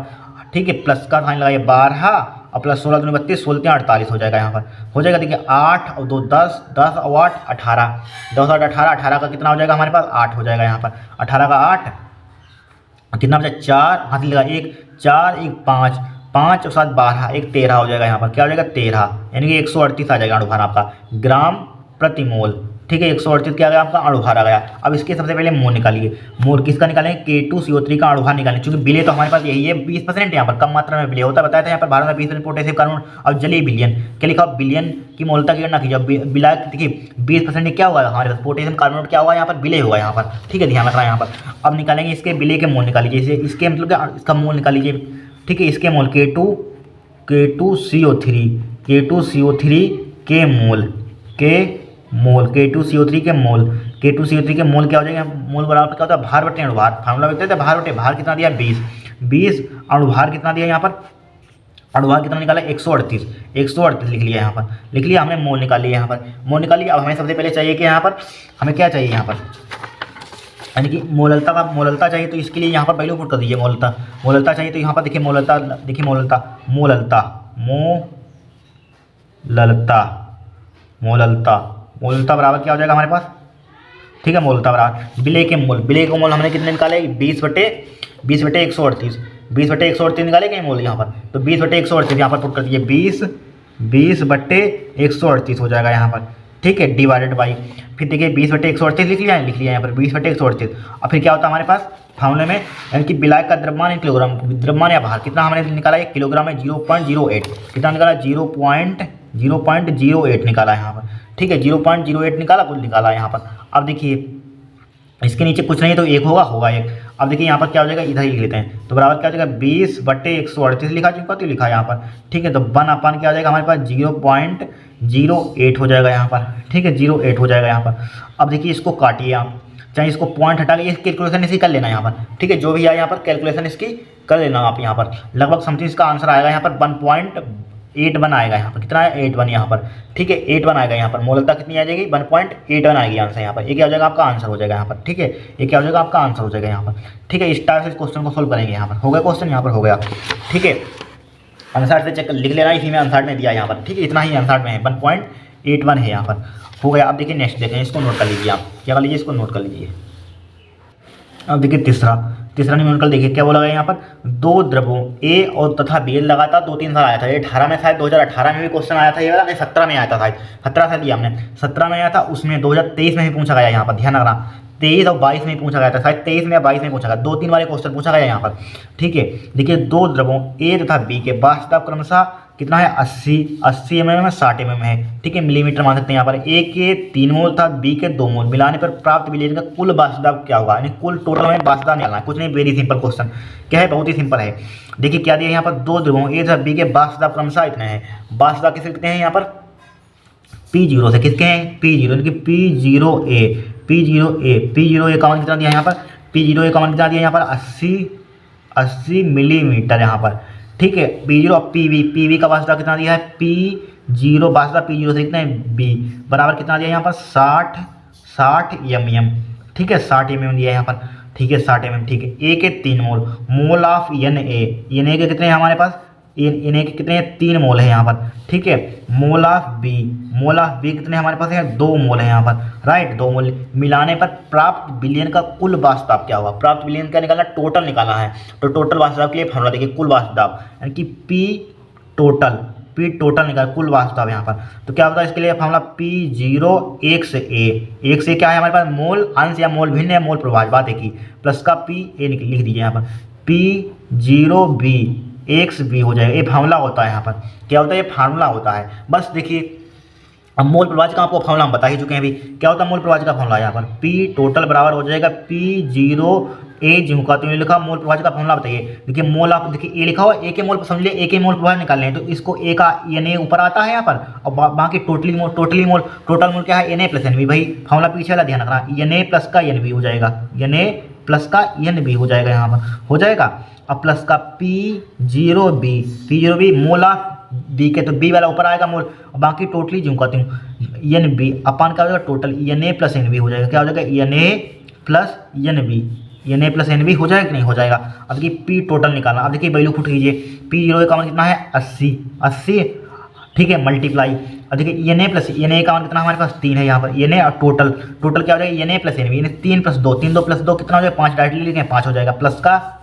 ठीक है, प्लस का साइन लगाइए, 12 और प्लस 16 दूनी 32, 16 48 हो जाएगा यहाँ पर, हो जाएगा। देखिए 8 और 2 10, 10 और 8 18, 10 और 18, 18 का कितना हो जाएगा हमारे पास, 8 हो जाएगा यहाँ पर, 18 का 8 कितना बचा, 4 हाथ लगा, 1 4 1 5, 5 और 7 12, 1 13 हो जाएगा यहाँ पर, क्या हो जाएगा 13, यानी कि 138 आ जाएगा अणुभार आपका, ग्राम प्रति मोल। ठीक है, 138 क्या आ गया आपका, अणुभार आ गया। अब इसके सबसे पहले मोल निकालिए, मोल किसका निकालेंगे, K2CO3 का अणुभार निकालेंगे, क्योंकि विलय तो हमारे पास यही है, 20% यहाँ पर, कम मात्रा में विलय होता है, बताया था यहाँ पर, भारत में 20% पोटेशियम कार्बन, और जलीय बिलियन, क्या लिखा, बिलियन की मोलता की गणना कीजिए। विलायक देखिए 20% क्या होगा हमारे पास, पोटेशियम कार्बोनेट क्या होगा यहाँ पर, विलय होगा यहाँ पर। ठीक है, ध्यान रखना यहाँ पर। अब निकालेंगे इसके विलय के मोल निकाल लीजिए, इसके मतलब क्या, इसका मोल निकाल लीजिए। ठीक है, इसके मोल K2CO3 के मोल, K2CO3 के मोल, K2CO3 के मोल क्या हो जाएगा, मोल बराबर क्या होता है, भार बटे अणुभार, फार्मूला बताते हैं, भार बटे भार कितना दिया, 20, अणुभार कितना दिया यहाँ पर, अणुभार कितना निकाला, 138 लिख लिया यहाँ पर, लिख लिया हमने, मोल निकाल लिया यहाँ पर, मोल निकाल लिया। अब हमें सबसे पहले चाहिए कि यहाँ पर हमें क्या चाहिए, यहाँ पर यानी कि मोललता चाहिए तो इसके लिए यहाँ पर वैल्यू पुट कर दीजिए। मोललता चाहिए तो यहाँ पर देखिए मोललता बराबर क्या हो जाएगा हमारे पास, ठीक है। मोललता बराबर विलेय के मोल हमने कितने निकाले, 20/138 निकाले कहीं मोल यहाँ पर, तो 20/138 यहाँ पर पुट कर दीजिए, 20/138 हो जाएगा यहाँ पर, ठीक है, डिवाइडेड बाई, फिर देखिए 20/138 लिख लिया यहाँ पर 20/138। और फिर क्या होता है हमारे पास फार्मूले में, यानी कि विलायक का द्रव्यमान इन किलोग्राम, द्रव्यमान या भार कितना हमने निकाला है, किलोग्राम में 0.08, कितना निकाला, 0.08 निकाला है यहाँ पर, ठीक है, 0.08 निकाला, कुल निकाला है यहाँ पर। अब देखिए इसके नीचे कुछ नहीं है तो एक होगा एक। अब देखिए यहाँ पर क्या हो जाएगा, इधर ही लिख लेते हैं, तो बराबर क्या हो जाएगा, 20/138 लिखा चुका तो लिखा यहाँ पर, ठीक है। तो 1/, क्या हो जाएगा हमारे पास 0.08 हो जाएगा यहाँ पर, ठीक है, 0.8 हो जाएगा यहाँ पर। अब देखिए इसको काटिए आप, चाहे इसको पॉइंट हटा के कैलकुलेशन इसकी कर लेना यहाँ पर, ठीक है, जो भी आए यहाँ पर कैलकुलेशन इसकी कर लेना आप यहाँ पर। लगभग समथिंग इसका आंसर आएगा यहाँ पर 1.81 आएगा यहाँ पर, कितना है 81 यहाँ पर, ठीक है, 81 आएगा यहाँ पर। मोललता कितनी आ जाएगी, 1.81 आएगी आंसर यहाँ पर। ये क्या हो जाएगा आपका आंसर हो जाएगा यहाँ पर, ठीक है, ये क्या हो जाएगा आपका आंसर हो जाएगा यहाँ पर, ठीक है। इस टाइप से इस क्वेश्चन को सोल्व करेंगे यहाँ पर। हो गया क्वेश्चन, यहाँ पर हो गया, ठीक है। आंसर से चेक लिख लेना, इसी में आंसर में दिया यहाँ पर, ठीक है, इतना ही आंसर में है, 1.81 है यहाँ पर, हो गया। अब देखिए नेक्स्ट देखें, इसको नोट कर लीजिए आप, क्या कर लीजिए, इसको नोट कर लीजिए। अब देखिए तीसरा न्यूमेरिकल देखिए क्या बोला गया यहाँ पर, दो द्रव्यों ए और तथा बी लगातार 2-3 साल आया था। ये 18 में शायद 2018 में भी क्वेश्चन आया था ये वाला, नहीं 17 में आया था शायद, 17 से दिया हमने, 17 में आया था, उसमें 2023 में भी पूछा गया यहाँ पर, ध्यान रखना 23 और 22 में पूछा गया था, शायद 23 में या 22 में पूछा गया, 2-3 वाले क्वेश्चन पूछा गया यहाँ पर, ठीक है। देखिए दो द्रव्यों ए तथा बी के वाष्प दाब क्रमशः कितना है, 80 mm में 60 mm है, ठीक है, मिलीमीटर मान सकते हैं यहाँ पर। ए के 3 मोल था, बी के 2 मोल, मिलाने पर प्राप्त विलेयन का कुल वाष्प दाब क्या होगा, यानी कुल टोटल में वाष्प दाब निकालना है, कुछ नहीं, वेरी सिंपल क्वेश्चन क्या है, बहुत ही सिंपल है। देखिए क्या दिया यहाँ पर, दो द्रव्यों ए तथा बी के वाष्प दाब क्रमशः इतने हैं, वाष्प दाब किसके कितने हैं यहाँ पर, P0 से, किसके हैं, P0, यानी कि P0A का मान कितना दिया यहाँ पर, P0A का मान कितना दिया यहाँ पर, 80 मिलीमीटर यहाँ पर, ठीक है। P0 और PV का वास्ता कितना दिया है, P0 वास्ता P0 से कितना है, B बराबर कितना दिया यहाँ पर, 60 mm, ठीक है, 60 mm दिया है यहाँ पर, ठीक है, 60 mm, ठीक है। ए के 3 मोल ऑफ Na के कितने हैं हमारे पास, Na के कितने हैं, 3 मोल है यहाँ पर, ठीक है। मोल ऑफ बी कितने हमारे पास है, 2 मोल है यहाँ पर, राइट, 2 मोल। मिलाने पर प्राप्त विलयन का कुल वाष्प दाब क्या होगा, प्राप्त विलयन क्या निकालना, टोटल निकालना है, तो टोटल वाष्प दाब के लिए फॉर्मूला देखिए, कुल वाष्प दाब यानी कि P टोटल निकाल, कुल वाष्प दाब यहाँ पर, तो क्या होता है इसके लिए फॉर्मूला P0 एक से क्या है हमारे पास, मोल अंश या मोल भिन्न या मोल प्रभाज, बात एक ही, प्लस का P A लिख दीजिए यहाँ पर, P0B XB हो जाएगा, ये फार्मूला होता है यहाँ पर, क्या होता है, ये फार्मूला होता है। बस देखिए अब मोल प्रभाज का आपको फार्मूला हम बता ही चुके हैं अभी, क्या होता है मोल प्रभाज का फार्मूला यहाँ पर, P टोटल बराबर हो जाएगा P0A जिनका तो ये लिखा, मोल प्रभाज का फार्मूला बताइए। देखिए मोल आप देखिए ए लिखा हुआ, ए के मोल समझ लिए, ए के मोल प्रभाज निकालने हैं, तो इसको ए का Na ऊपर आता है यहाँ पर, और बाकी टोटल मोल क्या है, Na प्लस NB, भाई फार्मूला पीछे वाला ध्यान रखना, Na प्लस का NB हो जाएगा, Na प्लस का NB हो जाएगा यहाँ पर, हो जाएगा। अब प्लस का P0B मोल ऑफ बी के, तो बी वाला ऊपर आएगा मोल, और बाकी टोटली जो कहती हूँ NB अपन क्या हो जाएगा, टोटल Na प्लस NB हो जाएगा, क्या हो जाएगा, Na प्लस NB हो जाएगा कि नहीं हो जाएगा। अब देखिए P टोटल निकालना, अब देखिए वैल्यू पुट कीजिए, P0 का मान कितना है, 80, ठीक है, मल्टीप्लाई। अब देखिए Na का मान कितना हमारे पास, 3 है यहाँ पर, Na और टोटल क्या हो जाएगा, Na प्लस NB, यानी 3 + 2 कितना हो जाएगा, 5 डायरेक्टली लिखें, 5 हो जाएगा, प्लस का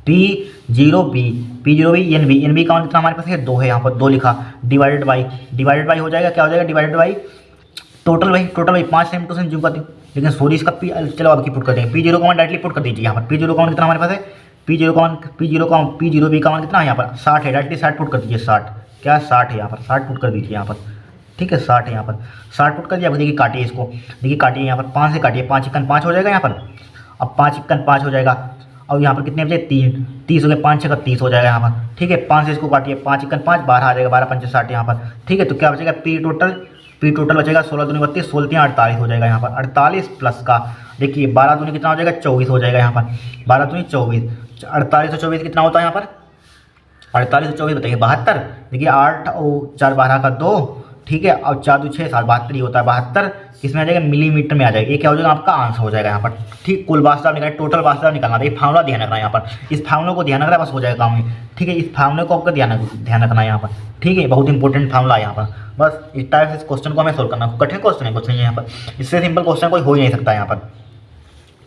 P0B NB का मान कितना हमारे पास है, 2 है यहाँ पर, 2 लिखा, डिवाइडेड बाई हो जाएगा, क्या हो जाएगा, डिवाइडेड बाई टोटल भाई 5 सेम टू सेम जो करते हैं, लेकिन सॉरी इसका चलो अब की पुट कर देंगे, P0 का मान डायरेक्टली पुट कर दीजिए यहाँ पर, P0 का मान कितना हमारे पास है, P0B का मान कितना है यहाँ पर, 60 है, डायरेक्टली 60 पुट कर दीजिए, 60 क्या 60 है यहाँ पर, 60 पुट कर दीजिए यहाँ पर, ठीक है, 60 है यहाँ पर, 60 पुट कर दिया। अब देखिए काटिए इसको, देखिए काटिए यहाँ पर, 5 से काटिए, 5 × 5 हो जाएगा यहाँ पर, अब 5 × 5 हो जाएगा, और यहाँ पर कितने बचे, 30 हो गए, 5 × 6 = 30 हो जाएगा यहाँ पर, ठीक है। 5 से इसको काटिए, 5 × 5 12 आ जाएगा, 12 × 5 = 60 यहाँ पर, ठीक है। तो क्या बचेगा, P टोटल बचेगा 16 दूनी 32, 16 × 48 हो जाएगा यहाँ पर, 48 प्लस का देखिए 12 दूनी कितना हो जाएगा, 24 हो जाएगा यहाँ पर, 12 दूनी 24, 48 और 24 कितना होता है यहाँ पर, 48 और 24 बताइए 72, देखिए 8 और 4 12 का 2, ठीक है। अब 4 2 6 7 72 होता है, 72 किसमें आ जाएगा, मिलीमीटर में आ जाएगा। ये क्या हो जाएगा आपका आंसर हो जाएगा यहाँ पर, ठीक। कुल वास्तव निकालना, टोटल वास्तव निकालना, तो ये फार्मूला ध्यान रखना है यहाँ पर, इस फार्मूले को ध्यान रखना बस हो जाएगा काम, ठीक है। इस फार्मूले को आपका ध्यान रखना है यहाँ पर, ठीक है। बहुत इंपॉर्टेंट फार्मूला है यहाँ पर, बस इस टाइप से इस क्वेश्चन को हमें सोल्व करना। कठिन क्वेश्चन है कुछ नहीं है यहाँ पर, इससे सिंपल क्वेश्चन कोई हो ही नहीं सकता यहाँ पर,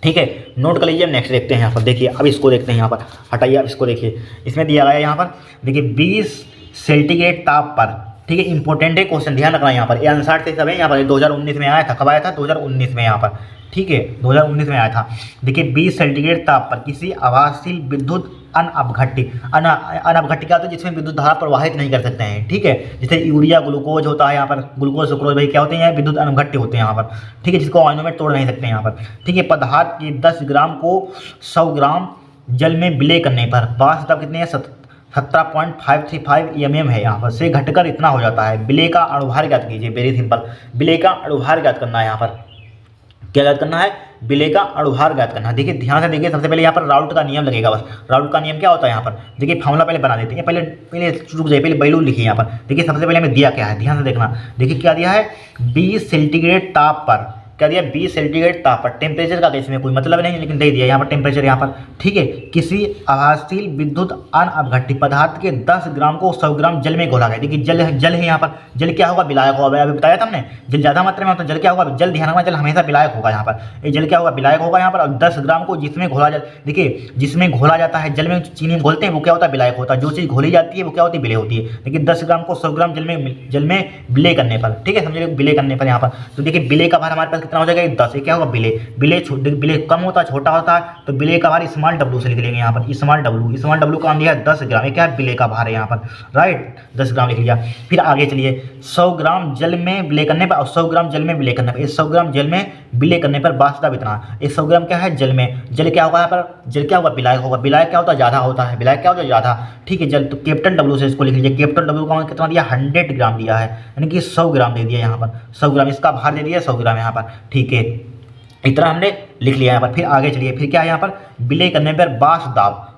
ठीक है। नोट कर लीजिए। नेक्स्ट देखते हैं यहाँ पर, देखिए अब इसको देखते हैं यहाँ पर, हटाइए अब इसको देखिए, इसमें दिया गया है यहाँ पर, देखिए 20 सेंटीग्रेड ताप पर, ठीक है। इंपॉर्टेंट है क्वेश्चन, ध्यान रखना यहाँ पर। ये आंसर से सब है यहाँ पर, 2019 में आया था, कब आया था, 2019 में यहाँ पर, ठीक है, 2019 में आया था। देखिए 20 सेंटीग्रेड ताप पर किसी आभासीय विद्युत अनअपघट्य क्या होता है, जिसमें विद्युत धारा प्रवाहित नहीं कर सकते हैं, ठीक है। जैसे यूरिया, ग्लूकोज होता है यहाँ पर, ग्लूकोज सुक्रोज भाई क्या होते हैं, विद्युत अनअपघट्य होते हैं यहाँ पर, ठीक है, जिसको आयनों में तोड़ नहीं सकते यहाँ पर, ठीक है। पदार्थ के 10 ग्राम को 100 ग्राम जल में विलय करने पर वास्तव कितने हैं, 17.535 mm है यहाँ पर, से घटकर इतना हो जाता है। विलय का अणुभार ज्ञात कीजिए, वेरी सिंपल, विलय का अणुभार ज्ञात करना है यहाँ पर, क्या ज्ञात करना है, विलय का अणुभार ज्ञात करना है। देखिए ध्यान से देखिए, सबसे पहले यहाँ पर राउल्ट का नियम लगेगा, बस राउल्ट का नियम क्या होता है यहाँ पर, देखिए फार्मूला पहले बना देते हैं, पहले रुक जाइए, पहले वैल्यू लिखिए यहाँ पर। देखिए सबसे पहले हमें दिया क्या है, ध्यान से देखना, देखिए क्या दिया है, 20 सेंटीग्रेड ताप पर, क्या दिया, 20 सेंटीग्रेड ताप पर, टेम्परेचर का इसमें कोई मतलब नहीं, लेकिन दे दिया यहाँ पर टेम्परेचर यहाँ पर, ठीक है। किसी आभासीय विद्युत अनअपघट्य पदार्थ के 10 ग्राम को 100 ग्राम जल में घोला गया। देखिए जल है यहाँ पर, जल क्या होगा, विलायक होगा, अभी बताया था हमने, जल ज़्यादा मात्रा में होता है, जल क्या होगा, जल ध्यान रखना, जल हमेशा विलायक होगा यहाँ पर, ये जल क्या होगा, विलायक होगा यहाँ पर। और 10 ग्राम को जिसमें घोला जाता, देखिए जिसमें घोला जाता है, जल में चीनी घोलते हैं वो क्या होता है, विलायक होता है, जो चीज़ घोली जाती है वो क्या होती है, विलय होती है। देखिए 10 ग्राम को 100 ग्राम जल में विलय करने पर, ठीक है, समझिए विलय करने पर यहाँ पर, तो देखिए विलय का भार हमारे पास कितना हो जाएगा, 10, क्या होगा, विलय कम होता है, छोटा होता है, तो विलय का भार स्मॉल w से लिख लेंगे यहाँ पर, स्मॉल w का दिया है 10 ग्राम, ये क्या है, विलय का भार है यहाँ पर, राइट, 10 ग्राम लिख लिया। फिर आगे चलिए, 100 ग्राम जल में विलय करने पर, और 100 ग्राम जल में विलय करने पर, 100 ग्राम जल में विलय करने पर वास्तव इतना, 100 ग्राम क्या है, जल में, जल क्या होगा यहाँ पर, जल क्या होगा, विलायक होगा, विलायक क्या होता है, ज़्यादा होता है, विलायक क्या होता है, ज़्यादा, ठीक है। जल तो कैपिटल W से इसको लिख लीजिए, कैपिटल W का कितना दिया, 100 ग्राम दिया है, यानी कि 100 ग्राम दे दिया यहाँ पर, 100 ग्राम इसका भार दे दिया 100 ग्राम यहाँ पर, ठीक है, इतना हमने लिख लिया यहाँ पर। फिर आगे चलिए, फिर क्या है यहाँ पर, विलय करने पर वाष्प दाब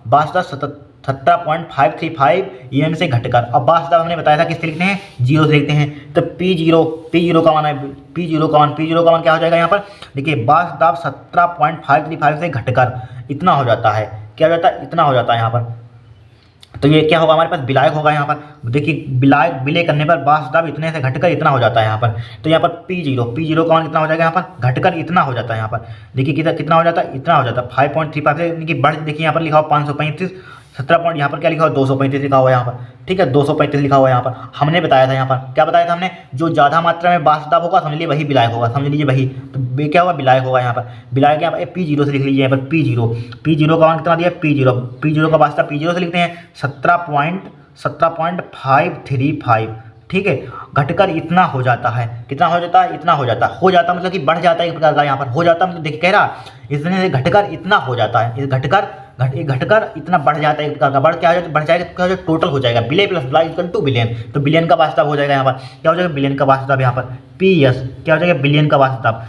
17.535 em से घटकर, अब वाष्प दाब हमने बताया था किससे लिखते हैं, 0 से लिखते हैं, तो P0 का मान है, P0 का मान क्या हो जाएगा यहाँ पर, देखिए वाष्प दाब 17.535 से घटकर इतना हो जाता है, क्या हो जाता है, इतना हो जाता है यहाँ पर, तो ये क्या होगा, हमारे पास विलायक होगा यहाँ पर। देखिए विलय करने पर वाष्प दाब इतने से घटकर इतना हो जाता है यहाँ पर, तो यहाँ पर P0 का मान कितना हो जाएगा यहाँ पर, घटकर इतना हो जाता है यहाँ पर, देखिए कितना हो जाता है, इतना हो जाता है 5.35 से, यानी कि बढ़, देखिए यहाँ पर लिखा हुआ 535, 17 पॉइंट, यहाँ पर क्या लिखा हुआ 235 लिखा हुआ है यहाँ पर, ठीक है, 235 लिखा हुआ है यहाँ पर। हमने बताया था यहाँ पर, क्या बताया था हमने, जो ज़्यादा मात्रा में वाष्प दाब होगा समझ लीजिए वही विलायक होगा, समझ लीजिए वही, तो क्या होगा, विलायक होगा यहाँ पर, विलायक यहाँ पर P0 से लिख लीजिए यहाँ पर, P0 का मान कितना दिया, P0 का वास्ता P0 से लिखते हैं 17.535, ठीक है, घटकर इतना हो जाता है, कितना हो जाता है, इतना हो जाता मतलब कि बढ़ जाता है एक प्रकार का, यहाँ पर हो जाता मतलब देखिए कह रहा इसने से घटकर इतना हो जाता है, घटकर इतना बढ़ जाता है एक प्रकार का, बढ़ क्या हो जाता, बढ़ जाएगा क्या हो जाएगा, टोटल हो जाएगा, विलय प्लस विलय इक्वल टू बिलियन, तो बिलियन का वास्तव हो जाएगा यहाँ पर, क्या हो जाएगा, बिलियन का वास्तव यहाँ पर PS, क्या हो जाएगा, बिलियन का वास्तव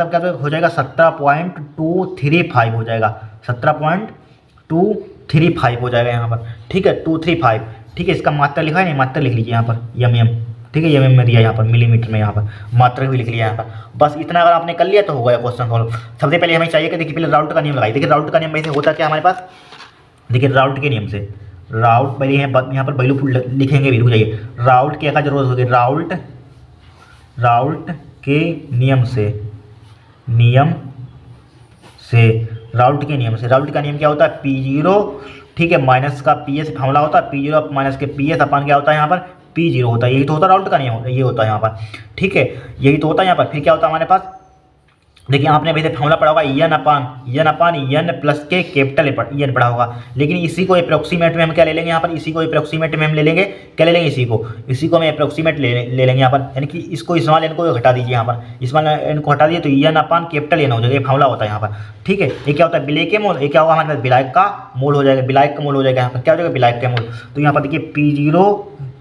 क्या हो जाएगा, 17.235 हो जाएगा, 17.235 हो जाएगा यहाँ पर, ठीक है, 235, ठीक है। इसका मात्रा लिखा है नहीं, मात्रा लिख लीजिए यहाँ पर mm, ठीक है, mm में दिया यहाँ पर, मिलीमीटर में यहाँ पर मात्रा भी लिख लिया यहाँ पर। बस इतना अगर आपने कर लिया तो हो गया क्वेश्चन सॉल्व। सबसे पहले हमें चाहिए कि देखिए पहले राउल्ट का नियम लगाइए। देखिए राउल्ट का नियम वैसे होता क्या हमारे पास, देखिए राउल्ट के नियम से, राउल्ट पहले यहाँ पर वैल्यू लिखेंगे भी, रुक जाइए, राउल्ट की क्या जरूरत होगी, राउल्ट के नियम से, राउल्ट का नियम क्या होता है, P0, ठीक है, माइनस का PS फार्मूला होता है, P0 माइनस के PS अपन क्या होता है यहाँ पर, P0 होता है, यही तो होता है राउल्ट का नियम, ये होता है यहाँ पर, ठीक है, यही तो होता है यहाँ पर। फिर क्या होता है हमारे पास, देखिए आपने वैसे फार्मूला पढ़ा होगा n प्लस के कैपिटल N पढ़ा होगा, लेकिन इसी को अप्रोक्सीमेट में हम क्या ले लेंगे यहाँ पर, इसी को अप्रोक्सीमेट में हम ले लेंगे, क्या ले लेंगे, इसी को हम अप्रोक्सीमेट ले लेंगे यहाँ पर, यानी कि इसको स्मॉल n को हटा दीजिए यहाँ पर, स्मॉल n को हटा दिए तो n कैपिटल N हो जाएगा, ये फार्मूला होता है यहाँ पर, ठीक है। ये क्या होता है, विलय के मोल, ये क्या होगा हमारे पास, विलायक का मोल हो जाएगा, विलायक का मोल हो जाएगा यहाँ पर, क्या हो जाएगा, विलायक का मोल। तो यहाँ पर देखिए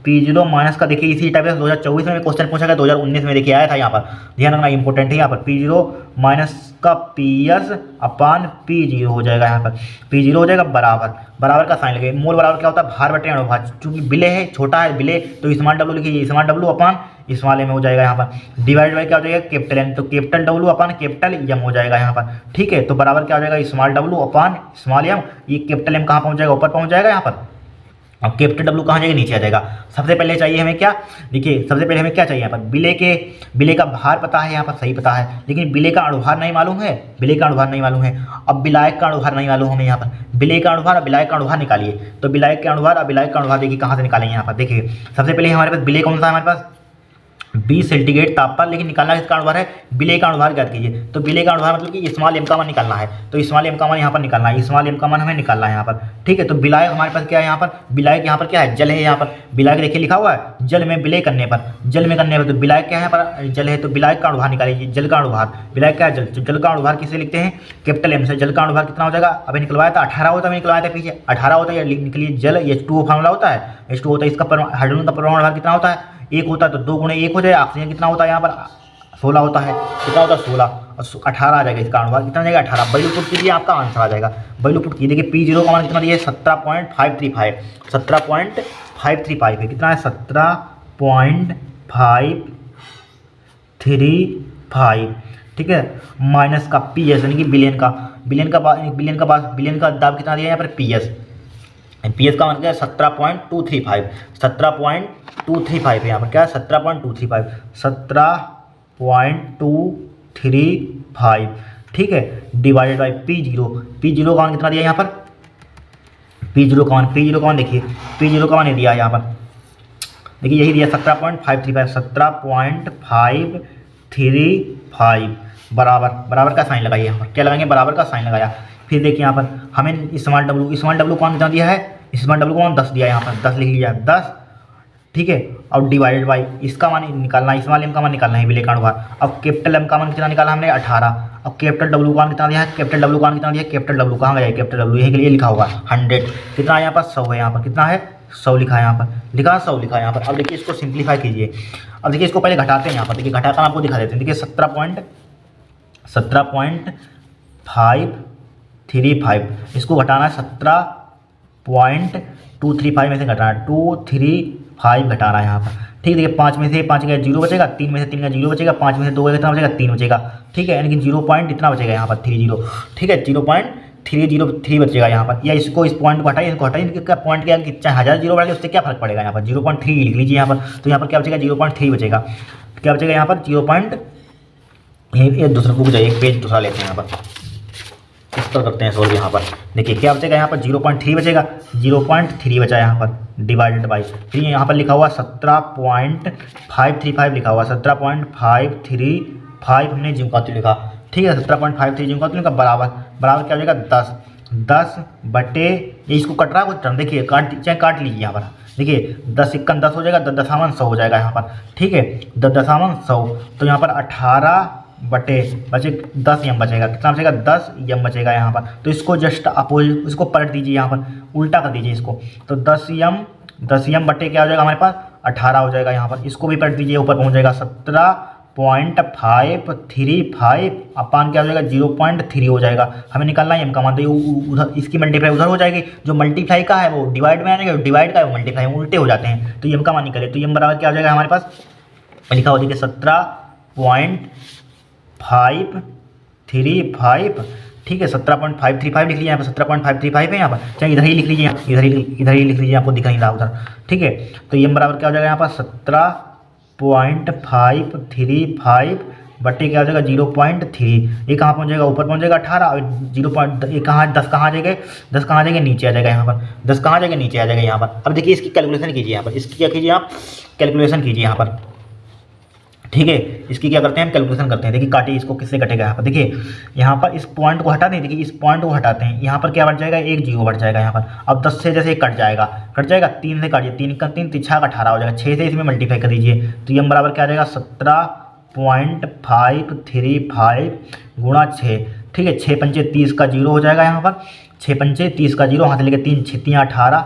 P0 माइनस का, देखिए इसी टाइप से 2024 में क्वेश्चन पूछा गया, 2019 में देखिए आया था यहाँ पर, ध्यान रखना इंपॉर्टेंट है यहाँ पर, P0 माइनस उसका पी एस अपान पी जीरो हो जाएगा। यहाँ पर पी जीरो हो जाएगा बराबर, बराबर का साइन लगे। मोल बराबर क्या होता है, भार बटे अणुभार। चूंकि विलेय है, छोटा है विलेय, तो स्मॉल डब्ल्यू लिखिए, small W upon small M हो जाएगा। यहाँ पर डिवाइड बाई क्या हो जाएगा, कैपिटल एन, तो capital W upon capital M हो जाएगा यहाँ पर। ठीक है, तो बराबर क्या हो जाएगा, small W upon small M. ये कैपिटल एम कहाँ पहुँच जाएगा, ऊपर पहुँच जाएगा यहाँ पर। अब कैपिटल डब्ल्यू कहाँ जाएगा, नीचे आ जाएगा। सबसे पहले चाहिए हमें क्या, देखिए सबसे पहले हमें क्या चाहिए, यहाँ पर विलेय का भार पता है, यहाँ पर सही पता है, लेकिन विलेय का अणुभार नहीं मालूम है, विलेय का अणुभार नहीं मालूम है। अब विलायक का अणुभार नहीं मालूम हमें, यहाँ पर विलेय का अणुभार और विलायक का अणुभार निकालिए। तो विलायक के अणुभार और विलायक का अणुभार देखिए कहाँ से निकालेंगे। यहाँ पर देखिए सबसे पहले हमारे पास विलेय कौन सा है, हमारे पास 20 सेंटीग्रेड तापमान, लेकिन निकालना किसका अणुभार है, विलेय का अणुभार ज्ञात कीजिए। तो विलेय का अणुभार मतलब कि स्मॉल एम का मान निकालना है, तो स्मॉल एम का मान यहाँ पर निकालना है, स्मॉल एम का मान हमें निकालना है यहाँ पर। ठीक है, तो विलायक हमारे पास क्या है, यहाँ पर विलायक यहाँ पर क्या है, जल है। यहाँ पर विलायक देखिए लिखा हुआ है, जल में विलेय करने पर, जल में करने पर, तो विलायक क्या है यहाँ पर, जल है, तो विलायक का अणुभार निकालिए, जल का अणुभार। विलायक क्या है, जल, जल का अणुभार किसे लिखते हैं, कैपिटल एम से। जल का अणुभार कितना हो जाएगा, अभी निकलवाया था 18 होता है, निकलवाया था पीछे 18 होता है, निकलिए जल H2O फॉर्मूला होता है, H2O होता है, इसका हाइड्रोजन का परमाणु भार कितना होता है, 1 होता है, तो 2 गुणे 1 हो जाए। ऑक्सीजन कितना होता है यहाँ पर, 16 होता है, कितना होता है 16, और 18 आ जाएगा इसका अणुभार, कितना जाएगा 18। वैल्यू पुट कीजिए, आपका आंसर आ जाएगा। वैल्यू पुट कीजिए, देखिए पी जीरो का मान कितना दिया है, 17.535, 17.535 है, कितना है 17.535। ठीक है, माइनस का पी एस यानी कि बिलियन का दाब कितना दिया है यहाँ पर, पी एस का मान क्या है 17.235, 17.235 है यहाँ पर, क्या है 17.235। ठीक है, डिवाइडेड बाई पी जीरो का मान कितना दिया है यहाँ पर, पी जीरो का मान देखिए, पी जीरो का मान ये दिया है यहाँ पर, देखिए यही दिया 17.535, 17.535 बराबर का साइन लगाइए। यहाँ पर क्या लगाएंगे, बराबर का साइन लगाया। फिर देखिए यहाँ पर हमें स्मॉल डब्ल्यू कौन कितना दिया है, स्मॉल डब्ल्यू को 10 दिया है, यहाँ पर 10 लिख लिया 10। ठीक है, और डिवाइडेड बाई इसका मान निकालना है, स्मॉल एम का मान निकालना है, विलेय का अणुभार। अब कैपिटल एम का मान कितना निकाला हमने, 18। अब कैपिटल डब्ल्यू का मान कितना दिया है, कैपिटल डब्ल्यू का मान कितना दिया है, कैपिटल डब्ल्यू कहाँ गया है, कैपिटल डब्ल्यू यही के लिए लिखा होगा 100। कितना है यहाँ पर, 100 है, यहाँ पर कितना है 100 लिखा है, यहाँ पर लिखा 100 लिखा है यहाँ पर। अब देखिए इसको सिंप्लीफाई कीजिए। अब देखिए इसको पहले घटाते हैं, यहाँ पर देखिए घटाकर आपको दिखा देते हैं। देखिए 17.535, इसको घटाना है 17.235 में से घटाना है 235 घटाना है यहाँ पर। ठीक है, देखिए 5 में से 5 का 0 बचेगा, 3 में से 3 का 0 बचेगा, 5 में से 2 का कितना बचेगा, 3 बचेगा। ठीक है, यानी कि 0 पॉइंट इतना बचेगा यहाँ पर 30। ठीक है, 0.303 बचेगा यहाँ पर, या इसको इस पॉइंट को हटाइए, इसको हटाइए, इनका पॉइंट क्या है, चाहे 1000 जीरो बढ़ गया उससे क्या फर्क पड़ेगा, यहाँ पर 0.3 लिख लीजिए यहाँ पर। तो यहाँ पर क्या बचेगा, 0.3 बचेगा। क्या बचेगा यहाँ पर, 0. ये दूसरा बुक जाइए, एक पेज दूसरा लेते हैं यहाँ पर, इस पर करते हैं सोल्व। यहाँ पर देखिए क्या बचेगा, यहाँ पर 0.3 बचेगा, 0.3 बचा यहाँ पर, डिवाइडेड बाई फिर यहाँ पर लिखा हुआ 17.535 लिखा हुआ, 17.535 हमने जिंकातु लिखा। ठीक है, 17.53 जिंकातु लिखा, बराबर क्या हो जाएगा 10 बटे, ये इसको कट रहा है कुछ टर्म, देखिए काट लीजिए यहाँ पर। देखिए 10 × 10 हो जाएगा, 10 हो जाएगा यहाँ पर। ठीक है, 10 तो यहाँ पर 18 बटे बचे 10 एम बचेगा, कितना बचेगा 10 एम बचेगा यहाँ पर। तो इसको जस्ट अपोजिट, इसको पलट दीजिए, यहाँ पर उल्टा कर दीजिए इसको, तो 10 एम बटे क्या हो जाएगा हमारे पास 18 हो जाएगा यहाँ पर। इसको भी पलट दीजिए, ऊपर पहुँच जाएगा 17.535 अपान क्या हो जाएगा 0.3 हो जाएगा। हमें निकालना है एम का मान, तो उधर इसकी मल्टीप्लाई उधर हो जाएगी, जो मल्टीप्लाई का है वो डिवाइड में आएगा, डिवाइड का है वो मल्टीप्लाई में, उल्टे हो जाते हैं। तो एम का मान निकाले, तो एम बराबर क्या हो जाएगा हमारे पास, लिखा हो देखिए 17.535। ठीक है, 17.535 लिख लीजिए यहाँ पर, 17.535 है यहाँ पर, चाहे इधर ही लिख लीजिए, इधर ही लिख लीजिए, आपको दिख नहीं रहा उधर। ठीक है, तो एम बराबर क्या हो जाएगा यहाँ पर 17.535 बटे क्या हो जाएगा 0.3। ये कहाँ पहुँच जाएगा, ऊपर पहुँच जाएगा 18, और 0. ये कहाँ 10 कहाँ आ जाएगा, 10 कहाँ आ जाएगा, नीचे आ जाएगा यहाँ पर, 10 कहाँ आ जाएगा, नीचे आ जाएगा यहाँ पर। अब देखिए इसकी कैलकुलेशन कीजिए यहाँ पर, इसकी क्या कीजिए आप, कैलकुलेशन कीजिए यहाँ पर। ठीक है, इसकी क्या करते हैं हम, कैलकुलेशन करते हैं। देखिए काटिए इसको, किससे कटेगा यहाँ पर, देखिए यहाँ पर इस पॉइंट को हटा दें, देखिए इस पॉइंट को हटाते हैं, यहाँ पर क्या बढ़ जाएगा, 1 0 बढ़ जाएगा यहाँ पर। अब 10 से जैसे कट जाएगा 3 से काटिए, 3 का 3 6 का 18 हो जाएगा, 6 से इसमें मल्टीप्लाई कर दीजिए, तो एम बराबर क्या आ जाएगा 17.535 गुणा 6। ठीक है, 6 पंचे 30 का 0 हो जाएगा यहाँ पर, 6 पंचे 30 का 0, हाथ लेके 3 6 18,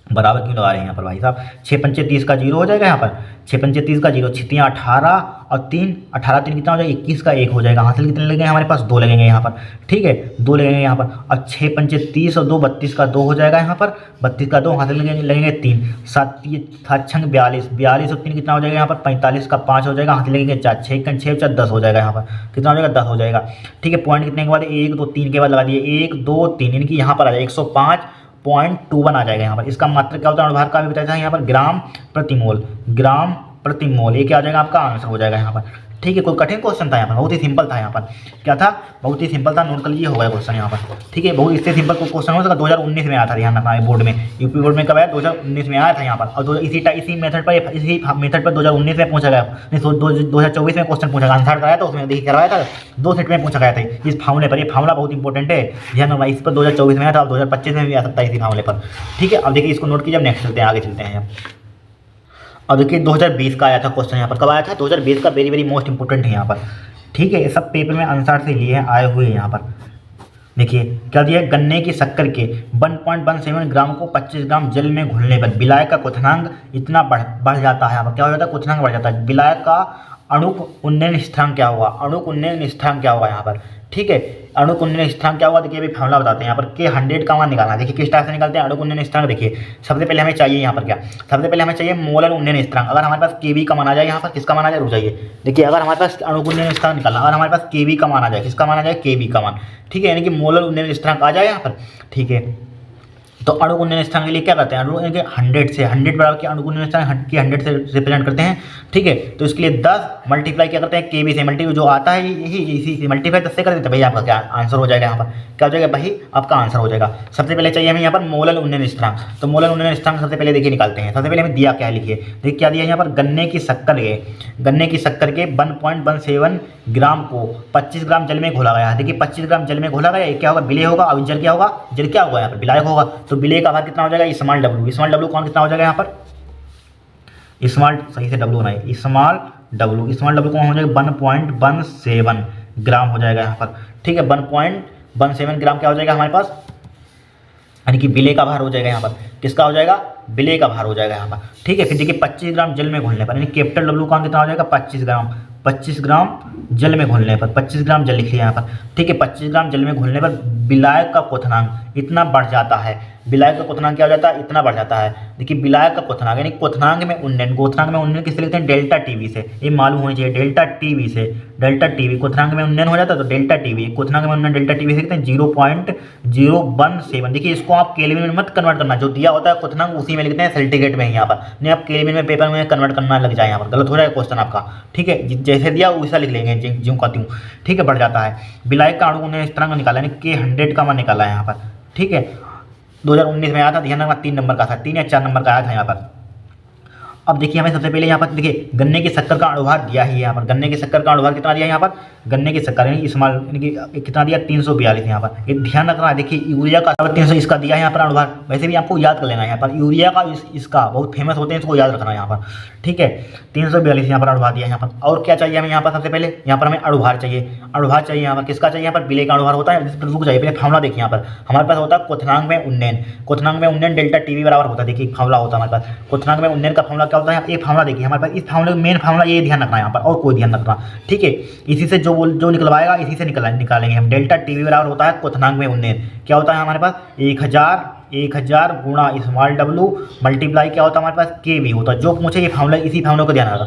बराबर क्यों लगा रहे हैं यहाँ पर भाई साहब, 6 पंचे 30 का जीरो हो जाएगा यहाँ पर, 6 पंचे 30 का जीरो, 6 18 और 3 18 3 कितना हो जाएगा, 21 का 1 हो जाएगा। हासिल कितने लगेंगे हमारे पास, 2 लगेंगे यहाँ पर, ठीक है 2 लगेंगे यहाँ पर। और 6 पंचे 30 और 2 32 का 2 हो जाएगा यहाँ पर, 32 का 2 हासिल लगेंगे 3, 7 छंग 42, 42 और 3 कितना हो जाएगा यहाँ पर, 45 का 5 हो जाएगा। हासिल लगेंगे 4, 6 का 6 4 10 हो जाएगा यहाँ पर, कितना हो जाएगा 10 हो जाएगा। ठीक है पॉइंट कितने के बाद 1 2 3 के बाद लगा दिए, 1 2 3 यानी कि यहाँ पर आ जाएगा 105.21 आ जाएगा यहाँ पर। इसका मात्रक क्या होता है अनुभार का भी बताया था यहाँ पर, ग्राम प्रति मोल, ग्राम प्रति मोल, ये क्या आ जाएगा आपका आंसर हो जाएगा यहाँ पर। ठीक है कोई कठिन क्वेश्चन था यहाँ पर, बहुत ही सिंपल था यहाँ पर, क्या था बहुत ही सिंपल था, नोट कर लीजिए हो गया क्वेश्चन यहाँ पर। ठीक है बहुत इससे सिंपल क्वेश्चन हो सकता 2019 में आया था, ध्यान रखना है बोर्ड में, यूपी बोर्ड में कब आया 2019 में आया था यहाँ पर। और इसी मेथड पर 2019 में पूछा गया, 2024 में क्वेश्चन पूछा गया, आंसर कराया था उसमें देखिए करवाया था, 2 सेट में पूछा गया था इस फार्मूले पर। ये फार्मूला बहुत इंपॉर्टेंट है, ध्यान रखना इस पर 2024 में आया था, 2025 में भी आ सकता है इसी फार्मूले पर। ठीक है अब देखिए इसको नोट कीजिए, अब नेक्स्ट चलते हैं, आगे चलते हैं। अब देखिए 2020 का आया था क्वेश्चन यहाँ पर, कब आया था 2020 का, वेरी मोस्ट इंपोर्टेंट है यहाँ पर। ठीक है ये सब पेपर में आंसर से लिए हैं, आए हुए हैं यहाँ पर। देखिए क्या दिया है, गन्ने की शक्कर के 1.17 ग्राम को 25 ग्राम जल में घुलने पर विलायक का क्वथनांक इतना बढ़ जाता है। यहाँ पर क्या हो जाता है, क्वथनांक बढ़ जाता है। विलायक का अणुक उन्नयन स्थिरांक क्या होगा, अणुक उन्नयन स्थिरांक क्या होगा यहाँ पर। ठीक है अणुक उन्नयन स्थिरांक क्या होगा, देखिए अभी फार्मूला बताते हैं यहाँ पर, के 100 का मान निकालना है। देखिए किस टाइप से निकालते हैं अणुक उन्नयन स्थिरांक, देखिए सबसे पहले हमें चाहिए यहाँ पर क्या, सबसे पहले हमें चाहिए मोलर उन्नयन स्थिरांक। अगर हमारे पास केवी का मान आ जाए यहाँ पर, किसका मान आ जाए रुक जाइए, देखिए अगर हमारे पास अणुक उन्नयन स्थिरांक निकालना, अगर हमारे पास केवी का मान आ जाए, किसका मान आ जाए केवी का मान, ठीक है यानी कि मोलर उन्नयन स्थिरांक आ जाए यहाँ पर। ठीक है तो अणुक उन्नयन स्थिरांक के लिए क्या करते हैं, अणु 100 से 100 बराबर के अणुक उन्नयन स्थिरांक की 100 से रिप्रेजेंट करते हैं। ठीक है तो इसके लिए 10 मल्टीप्लाई क्या करते हैं केवी से, मल्टीप्लाई जो आता है यही इसी से मल्टीप्लाई 10 से कर देते हैं, भाई आपका क्या आंसर हो जाएगा यहाँ पर, क्या हो जाएगा भाई आपका आंसर हो जाएगा। सबसे पहले चाहिए हमें यहाँ पर मोलर उन्नयन स्थिरांक, तो मोलर उन्नयन स्थिरांक सबसे पहले देखिए निकालते हैं। सबसे पहले हमें दिया क्या है, लिखिए देखिए क्या दिया यहाँ पर, गन्ने की शक्कर के 1.17 ग्राम को 25 ग्राम जल में घोला गया है। देखिए 25 ग्राम जल में घोला गया, क्या होगा विलेय होगा, अब जल क्या होगा, जल क्या होगा यहाँ पर विलायक होगा, तो विलेय का भार कितना हो जाएगा स्मॉल डब्ल्यू, स्मॉल डब्ल्यू कौन कितना हो जाएगा यहाँ पर, स्मॉल सही से डब्ल्यू बनाइए, स्मॉल डब्ल्यू कौन हो जाएगा 1.17 ग्राम हो जाएगा यहाँ पर। ठीक है 1.17 ग्राम क्या हो जाएगा हमारे पास, यानी कि विलेय का भार हो जाएगा यहाँ पर, किसका हो जाएगा विलेय का भार हो जाएगा यहाँ पर। ठीक है फिर देखिए 25 ग्राम जल में घुलने पर, यानी कैपिटल डब्ल्यू कौन कितना हो जाएगा 25 ग्राम जल में घुलने पर, 25 ग्राम जल लिखिए यहाँ पर। ठीक है 25 ग्राम जल में घुलने पर विलायक का क्वथनांक इतना बढ़ जाता है, विलायक का क्वथनांक क्या हो जाता है इतना बढ़ जाता है। देखिए विलायक का क्वथनांक यानी क्वथनांक में उन्नयन किससे लिखते हैं डेल्टा टीवी से, ये मालूम होनी चाहिए डेल्टा टीवी से, डेल्टा टीवी क्वथनांक में उन्नयन हो जाता है तो डेल्टा टीवी, क्वथनांक में उन्नयन डेल्टा टीवी से लिखते हैं 0.017। देखिए इसको आप केल्विन में मत कन्वर्ट करना, जो दिया होता है क्वथनांक उसी में लिखते हैं सेल्टिग्रेड में यहाँ पर, नहीं आप केल्विन में पेपर में कन्वर्ट करना लग जाए यहाँ पर, गलत हो जाएगा क्वेश्चन आपका। ठीक है जैसे दिया वैसा लिख लेंगे ज्यों का त्यों। ठीक है बढ़ जाता है। विलायक का अणुक उन्नयन स्थिरांक निकाला यानी के 100 का मान निकाला है यहाँ पर। ठीक है 2019 में आया था, ध्यान रखना 3 नंबर का था, 3 या 4 नंबर का आया था यहाँ पर। अब देखिए हमें सबसे पहले यहाँ पर देखिए गन्ने की शक्कर का अणुभार दिया ही है यहाँ पर, गन्ने की शक्कर का अणुभार कितना दिया है यहाँ पर, गन्ने की शक्कर यानी स्मॉल यानी कि कितना दिया 342 यहाँ पर, ये ध्यान रखना है। देखिए यूरिया का 300 इसका दिया है यहाँ पर अणुभार, वैसे भी आपको याद कर लेना है यहाँ पर, यूरिया का इसका बहुत फेमस होते हैं, इसको याद रखना है यहाँ पर। ठीक है 342 यहाँ पर अणुभार दिया है यहाँ पर। और क्या चाहिए हमें यहाँ पर, सबसे पहले यहाँ पर हमें अणुभार चाहिए, अणुभार चाहिए यहाँ पर, किसका चाहिए यहाँ पर विलेय का अणुभार होता है। रुक जाइए पहले फार्मूला देखिए यहाँ पर, हमारे पास होता है क्वथनांक में उन्नयन डेल्टा टीवी बराबर होता है। देखिए फार्मूला होता है हमारे पास, क्वथनांक में उन्नयन का फार्मूला क्या होता है, एक फार्मूला देखिए हमारे पास, इस फार्मूले में मेन फार्मूला ये ध्यान रखना है यहाँ पर, और कोई ध्यान रखना। ठीक है इसी से जो निकलवाएगा इसी से निकालेंगे हम। डेल्टा टीवी बराबर होता है क्वथनांक में उन्नयन, क्या होता है हमारे पास 1000 गुणा स्मॉल डब्ल्यू मल्टीप्लाई क्या होता है हमारे पास के वी होता है। जो पूछे ये फार्मूला, इसी फार्मूले को ध्यान रखा।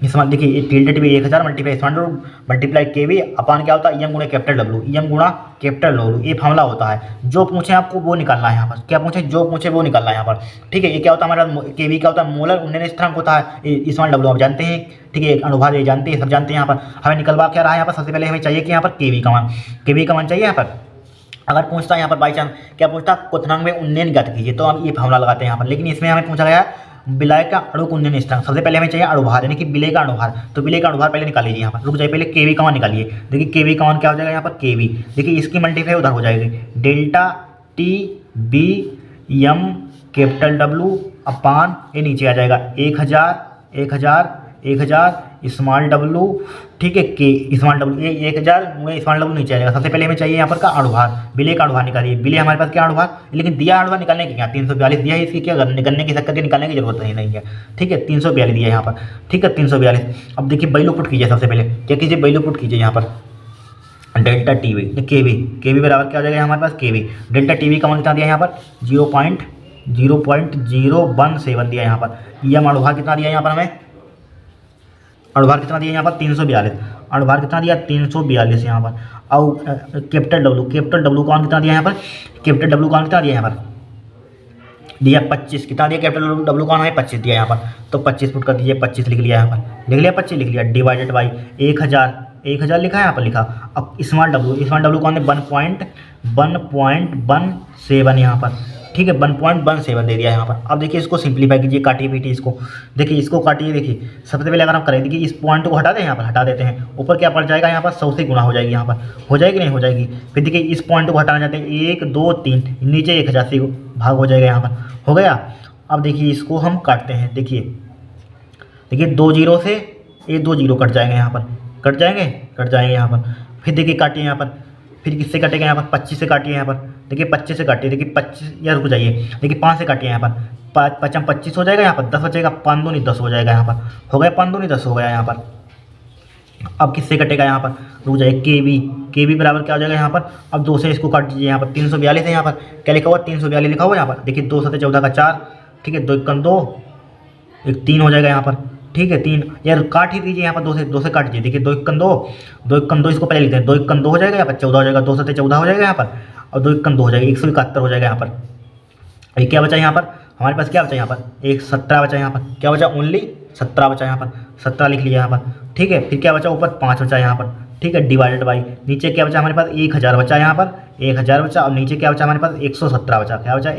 स्मॉल देखिए delta TV 1000 multiply small W multiply के वी अपान क्या होता है एम गुणा कैपिटल डब्ल्यू, ये फार्मूला होता है। जो पूछे आपको वो निकालना है यहाँ पर, क्या पूछे जो पूछे वो निकालना है यहाँ पर। ठीक है ये क्या होता है हमारा के वी क्या होता है मोलर उन्नयन स्थिरांक होता है, स्मॉल डब्ल्यू आप जानते हैं। ठीक है अणुभार ये जानते हैं, सब जानते हैं यहाँ पर। हमें निकलवा क्या रहा है यहाँ पर, सबसे पहले हमें चाहिए कि यहाँ पर के वी का मान चाहिए यहाँ पर। अगर पूछता है यहाँ पर बाई चांस क्या पूछता क्वथनांक में उन्नयन ज्ञात कीजिए, तो हम ये फार्मूला लगाते हैं यहाँ पर। लेकिन इसमें हमें पूछा गया विलायक का अणुक उन्नयन स्थिरांक, सबसे पहले हमें चाहिए अणुभार यानी कि विलेय का अणुभार, तो विलेय का अणुभार पहले निकाल लीजिए यहाँ पर। रुक जाइए पहले केवी का मान निकालिए। देखिए केवी का मान क्या हो जाएगा यहाँ पर केवी, देखिए इसकी मल्टीप्लाई उधर हो जाएगी delta T B M capital W upon ये नीचे आ जाएगा 1000 स्मॉल डब्लू, ठीक है, के स्मॉल डब्लू, ये 1000 स्मॉल डब्लू नहीं चाहिए। सबसे पहले हमें चाहिए यहाँ पर का अणुभार, विलय का अणुभार निकालिए। विलय हमारे पास क्या अणुभार, लेकिन दिया अणुभार निकालने के क्या 342 दिया है, इसकी क्या निकलने की शक्कर के निकालने की जरूरत नहीं है, ठीक है। 342 दिया है यहाँ पर, ठीक है 342। अब देखिए वैल्यू पुट कीजिए, सबसे पहले क्या कीजिए, वैल्यू पुट कीजिए यहाँ पर डेल्टा टी वी, के वी बराबर क्या हो जाएगा हमारे पास, के वी। डेल्टा टी वी का मान कितना दिया यहाँ पर 0.017 दिया यहाँ पर। यम अणुभार कितना दिया यहाँ पर हमें, अणुभार कितना दिया यहाँ पर 342, अणुभार कितना दिया 342 यहाँ पर। और कैपिटल डब्लू का मान कितना दिया यहाँ पर, कैपिटल डब्लू का मान कितना दिया यहाँ पर दिया 25, कितना दिया कैपिटल डब्लू का मान है 25 दिया यहाँ पर। तो 25 पुट कर दीजिए, 25 लिख लिया यहाँ पर, लिख लिया 25 लिख लिया, डिवाइडेड बाई 1000 लिखा है यहाँ पर लिखा। अब स्मॉल डब्लू कौन है 1.17 यहाँ पर, ठीक है 1.17 दे दिया यहाँ पर। अब देखिए इसको सिंप्लीफाई कीजिए, काटिए पीटिए इसको, देखिए इसको काटिए। देखिए सबसे पहले अगर हम करें, देखिए इस पॉइंट को हटा दें, यहाँ पर हटा देते हैं, ऊपर क्या पड़ जाएगा यहाँ पर 100 से गुणा हो जाएगी, यहाँ पर हो जाएगी नहीं हो जाएगी। फिर देखिए इस पॉइंट को हटाना चाहते हैं 1 2 3, नीचे 1000 से भाग हो जाएगा यहाँ पर, हो गया। अब देखिए इसको हम काटते हैं, देखिए 2 जीरो से ये 2 जीरो कट जाएंगे यहाँ पर, कट जाएंगे यहाँ पर। फिर देखिए काटिए यहाँ पर, फिर किससे कटेगा यहाँ पर 25 से काटिए यहाँ पर, देखिए 25 से काटिए, देखिए 25 या रुक जाइए, देखिए 5 से काटिए यहाँ पर, 5 25 हो जाएगा यहाँ पर, 10 बचेगा, 5 दूनी 10 हो जाएगा यहाँ पर, हो गया 5 दूनी 10 हो गया यहाँ पर। अब किससे कटेगा यहाँ पर, रुक जाइए, के वी बराबर क्या हो जाएगा यहाँ पर। अब 2 से इसको काट दीजिए यहाँ पर, 342 है यहाँ पर, क्या लिखा हुआ 342 लिखा हुआ यहाँ पर। देखिए 2 7 14 का 4, ठीक है 2 1 2 1 3 हो जाएगा यहाँ पर, ठीक है 3 यार काट ही दीजिए यहाँ पर, 2 से काट दीजिए। देखिए 2 1 2 इसको पहले लिखते हैं, 2 1 2 हो जाएगा यहाँ पर, 14 हो जाएगा, 2 7 14 हो जाएगा यहाँ पर, और 2 1 2 हो जाएगा, 171 हो जाएगा यहाँ पर। ये क्या बचा यहाँ पर हमारे पास, क्या बचा यहाँ पर 17 बचा यहाँ पर, क्या बचा ओनली 17 बचा यहाँ पर, 17 लिख लिया यहाँ पर, ठीक है। फिर क्या बचा ऊपर 5 बचा यहाँ पर, ठीक है, डिवाइडेड बाई नीचे क्या बचा हमारे पास 1000 बचा यहाँ पर, 1000 बचा, और नीचे क्या बचा हमारे पास 117 बचा, क्या बचा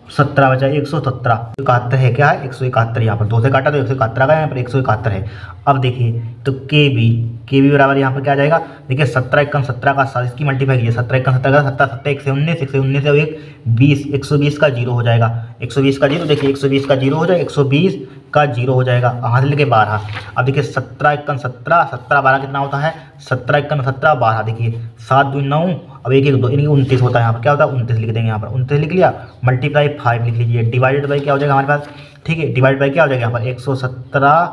117 बचा, 117 71 है, क्या है 171 यहाँ पर, 2 से काटा तो 171 आ गया यहाँ पर, 171 है। अब देखिए तो के वी बराबर यहाँ पर क्या आ जाएगा, देखिए 17 1 17 का 7, इसकी मल्टीप्लाई कीजिए, 17 1 17 का 17 7 1 से 19, 1 से 19 से 1 20, 120 का 0 हो जाएगा, 120 का 0, देखिए 120 का 0 हो जाएगा, 120 का 0 हो जाएगा, हाथ लेके 12। अब देखिए 17 1 17 17 12 कितना होता है, 17 1 17 12, देखिए 7 2 9, अब 1 1 2 इनकी 29 होता है यहाँ पर, क्या होता है 29 लिख देंगे यहाँ पर, 29 लिख लिया, मल्टीप्लाई 5 लिख लीजिए, डिवाइडेड बाई क्या हो जाएगा हमारे पास, ठीक है डिवाइड बाई क्या हो जाएगा यहाँ पर 117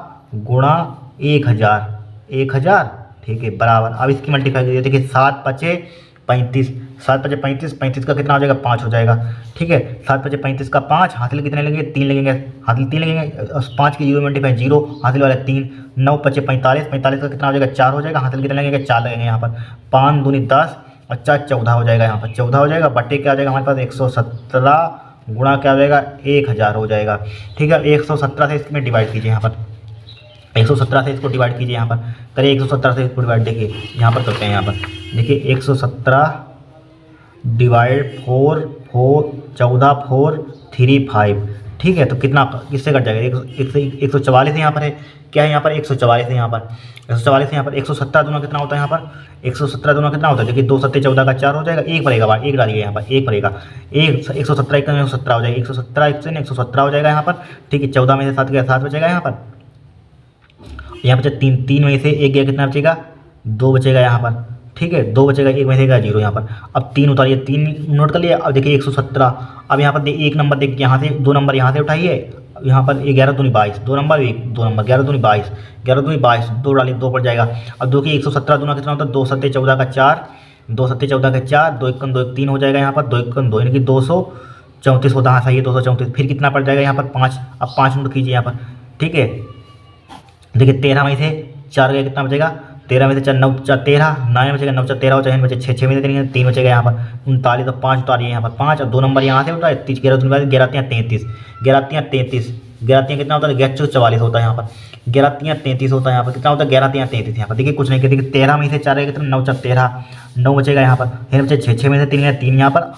गुणा 1000, ठीक है बराबर। अब इसकी मल्टीप्लाई कीजिए, देखिए 7 5 35, 7 5 35, 35 का कितना हो जाएगा 5 हो जाएगा, ठीक है 7 5 35 का 5, हासिल कितने लेंगे 3 लेंगे, हासिल 3 लेंगे, 5 के 0 मल्टीप्लाई 0, हासिल वाला 3, 9 5 45, 45 का कितना हो जाएगा 4 हो जाएगा, हासिल कितने लेंगे 4 लगेंगे यहाँ पर, 5 दूनी 10 और 4 14 हो जाएगा यहाँ पर, 14 हो जाएगा, बटे क्या हो जाएगा हमारे पास 117 गुणा क्या हो जाएगा 1000 हो जाएगा, ठीक है। 117 से इसमें डिवाइड कीजिए यहाँ पर, 117 से इसको डिवाइड कीजिए यहाँ पर, करिए 117 से इसको डिवाइड, देखिए यहाँ पर करते हैं, यहाँ पर देखिए 117 डिवाइड 4 14 4 3 5, ठीक है। तो कितना किससे कट जाएगा 144 यहाँ पर है, क्या है यहाँ पर 144 है यहाँ पर, 144 है यहाँ पर, 117 दूना कितना होता है यहाँ पर, 117 दूना कितना होता है, देखिए 2 7 14 का 4 हो जाएगा, 1 पड़ेगा बाहर, 1 डालिए यहाँ पर, 1 पड़ेगा, 117 1 117 हो जाएगा, 117 117 हो जाएगा यहाँ पर, ठीक है। 14 में से 7 गया 7 बचेगा यहाँ पर, यहाँ बचा 3 में से 1 गया, कितना बचेगा 2 बचेगा यहाँ पर, ठीक है 2 बचेगा, 1 में से 0 यहाँ पर। अब 3 उतारिए, 3 नोट कर लिया। अब देखिए 117, अब यहाँ पर एक नंबर देखिए यहाँ से, 2 नंबर यहाँ से उठाइए, यहाँ पर 11 दूनी 22, 2 नंबर 2 नंबर 11 दूनी 22, 11 दूनी 22, 2 डालिए 2 पड़ जाएगा। अब देखिए 117 दूना कितना होता है 2 7 14 का 4, 2 7 14 का 4, 2 1 2 3 हो जाएगा यहाँ पर, 2 1 2 यानी कि 234 होता है, सही है 234। फिर कितना पड़ जाएगा यहाँ पर 5, अब 5 नोट कीजिए यहाँ पर, ठीक है। देखिए 13 में से 4 गया, कितना बचेगा 13 में से 4 9 4 13, 9 में बचेगा 9 4 13 हो जाएगा, बचे 6 में से 3 बचेगा यहाँ पर 39, तो 5 उतारिए यहाँ पर 5, और 2 नंबर यहाँ से उठाए 30 11 33, 11 कितना होता है 44 होता है यहाँ पर, 11 33 होता है यहाँ पर, कितना होता है 11 33 यहाँ पर। देखिए कुछ नहीं, देखिए 13 में से 4 है कितना 9 4 13, 9 बचेगा यहाँ पर, फिर बचे 6 में से 3 यहाँ पर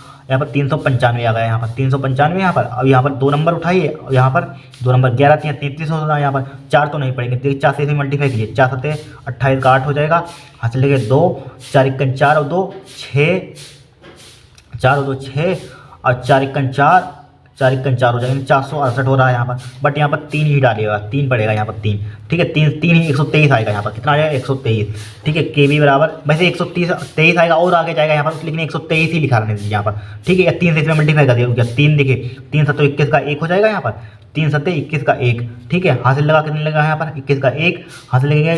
395 आ गया यहाँ पर, 395 यहाँ पर। अब यहाँ पर 2 नंबर उठाइए, और यहाँ पर 2 नंबर 11 33 होता है यहाँ पर, 4 तो नहीं पड़ेंगे, देखिए 4 से मल्टीप्लाई कीजिए, 4 7 28 का 8 हो जाएगा, हाथ लेके 2 4 1 4 और 2 6, 4 और 2 6 और 4 1 4, 4 इक्कन 4 हो जाएगा, 468 हो रहा है यहाँ पर। बट यहाँ पर 3 ही डालिएगा, 3 पड़ेगा यहाँ पर 3, ठीक है। 3 3 ही 123 आएगा यहाँ पर। कितना आ जाएगा? 123, ठीक है। के बी बराबर, वैसे 123 आएगा और आगे जाएगा यहाँ पर, लेकिन 123 ही लिखा रहने दीजिए यहाँ पर, ठीक है। या 3 से इसमें मल्टीप्लाई कर दिया, 3 देखिए 3 7 21 का 1 हो जाएगा यहाँ पर, 3 7 21 का 1, ठीक है। हासिल लगा कितने लगा यहाँ पर? 21 का 1 हासिल लगेगा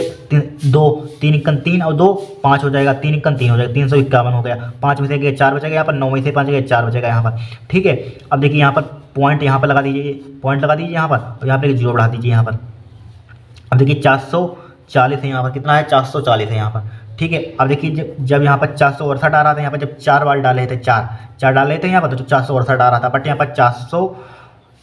2, 3 इक्कन 3 और 2 5 हो जाएगा, 3 इक्कन 3 हो जाएगा, 351 हो गया। 5 में से 4 बचेगा यहाँ पर, 9 में से 5 4 बचेगा यहाँ पर, ठीक है। अब देखिए यहाँ पर पॉइंट यहाँ पर लगा दीजिए, पॉइंट लगा दीजिए यहाँ पर, और यहाँ पर एक जीरो बढ़ा दीजिए यहाँ पर। अब देखिए 440 है यहाँ पर, कितना है? 440 है यहाँ पर, ठीक है। अब देखिए जब यहाँ पर 468 आ रहा था, यहाँ पर जब 4 बार डाले थे, 4 डाले थे यहाँ पर, तो 468 आ रहा था। बट यहाँ पर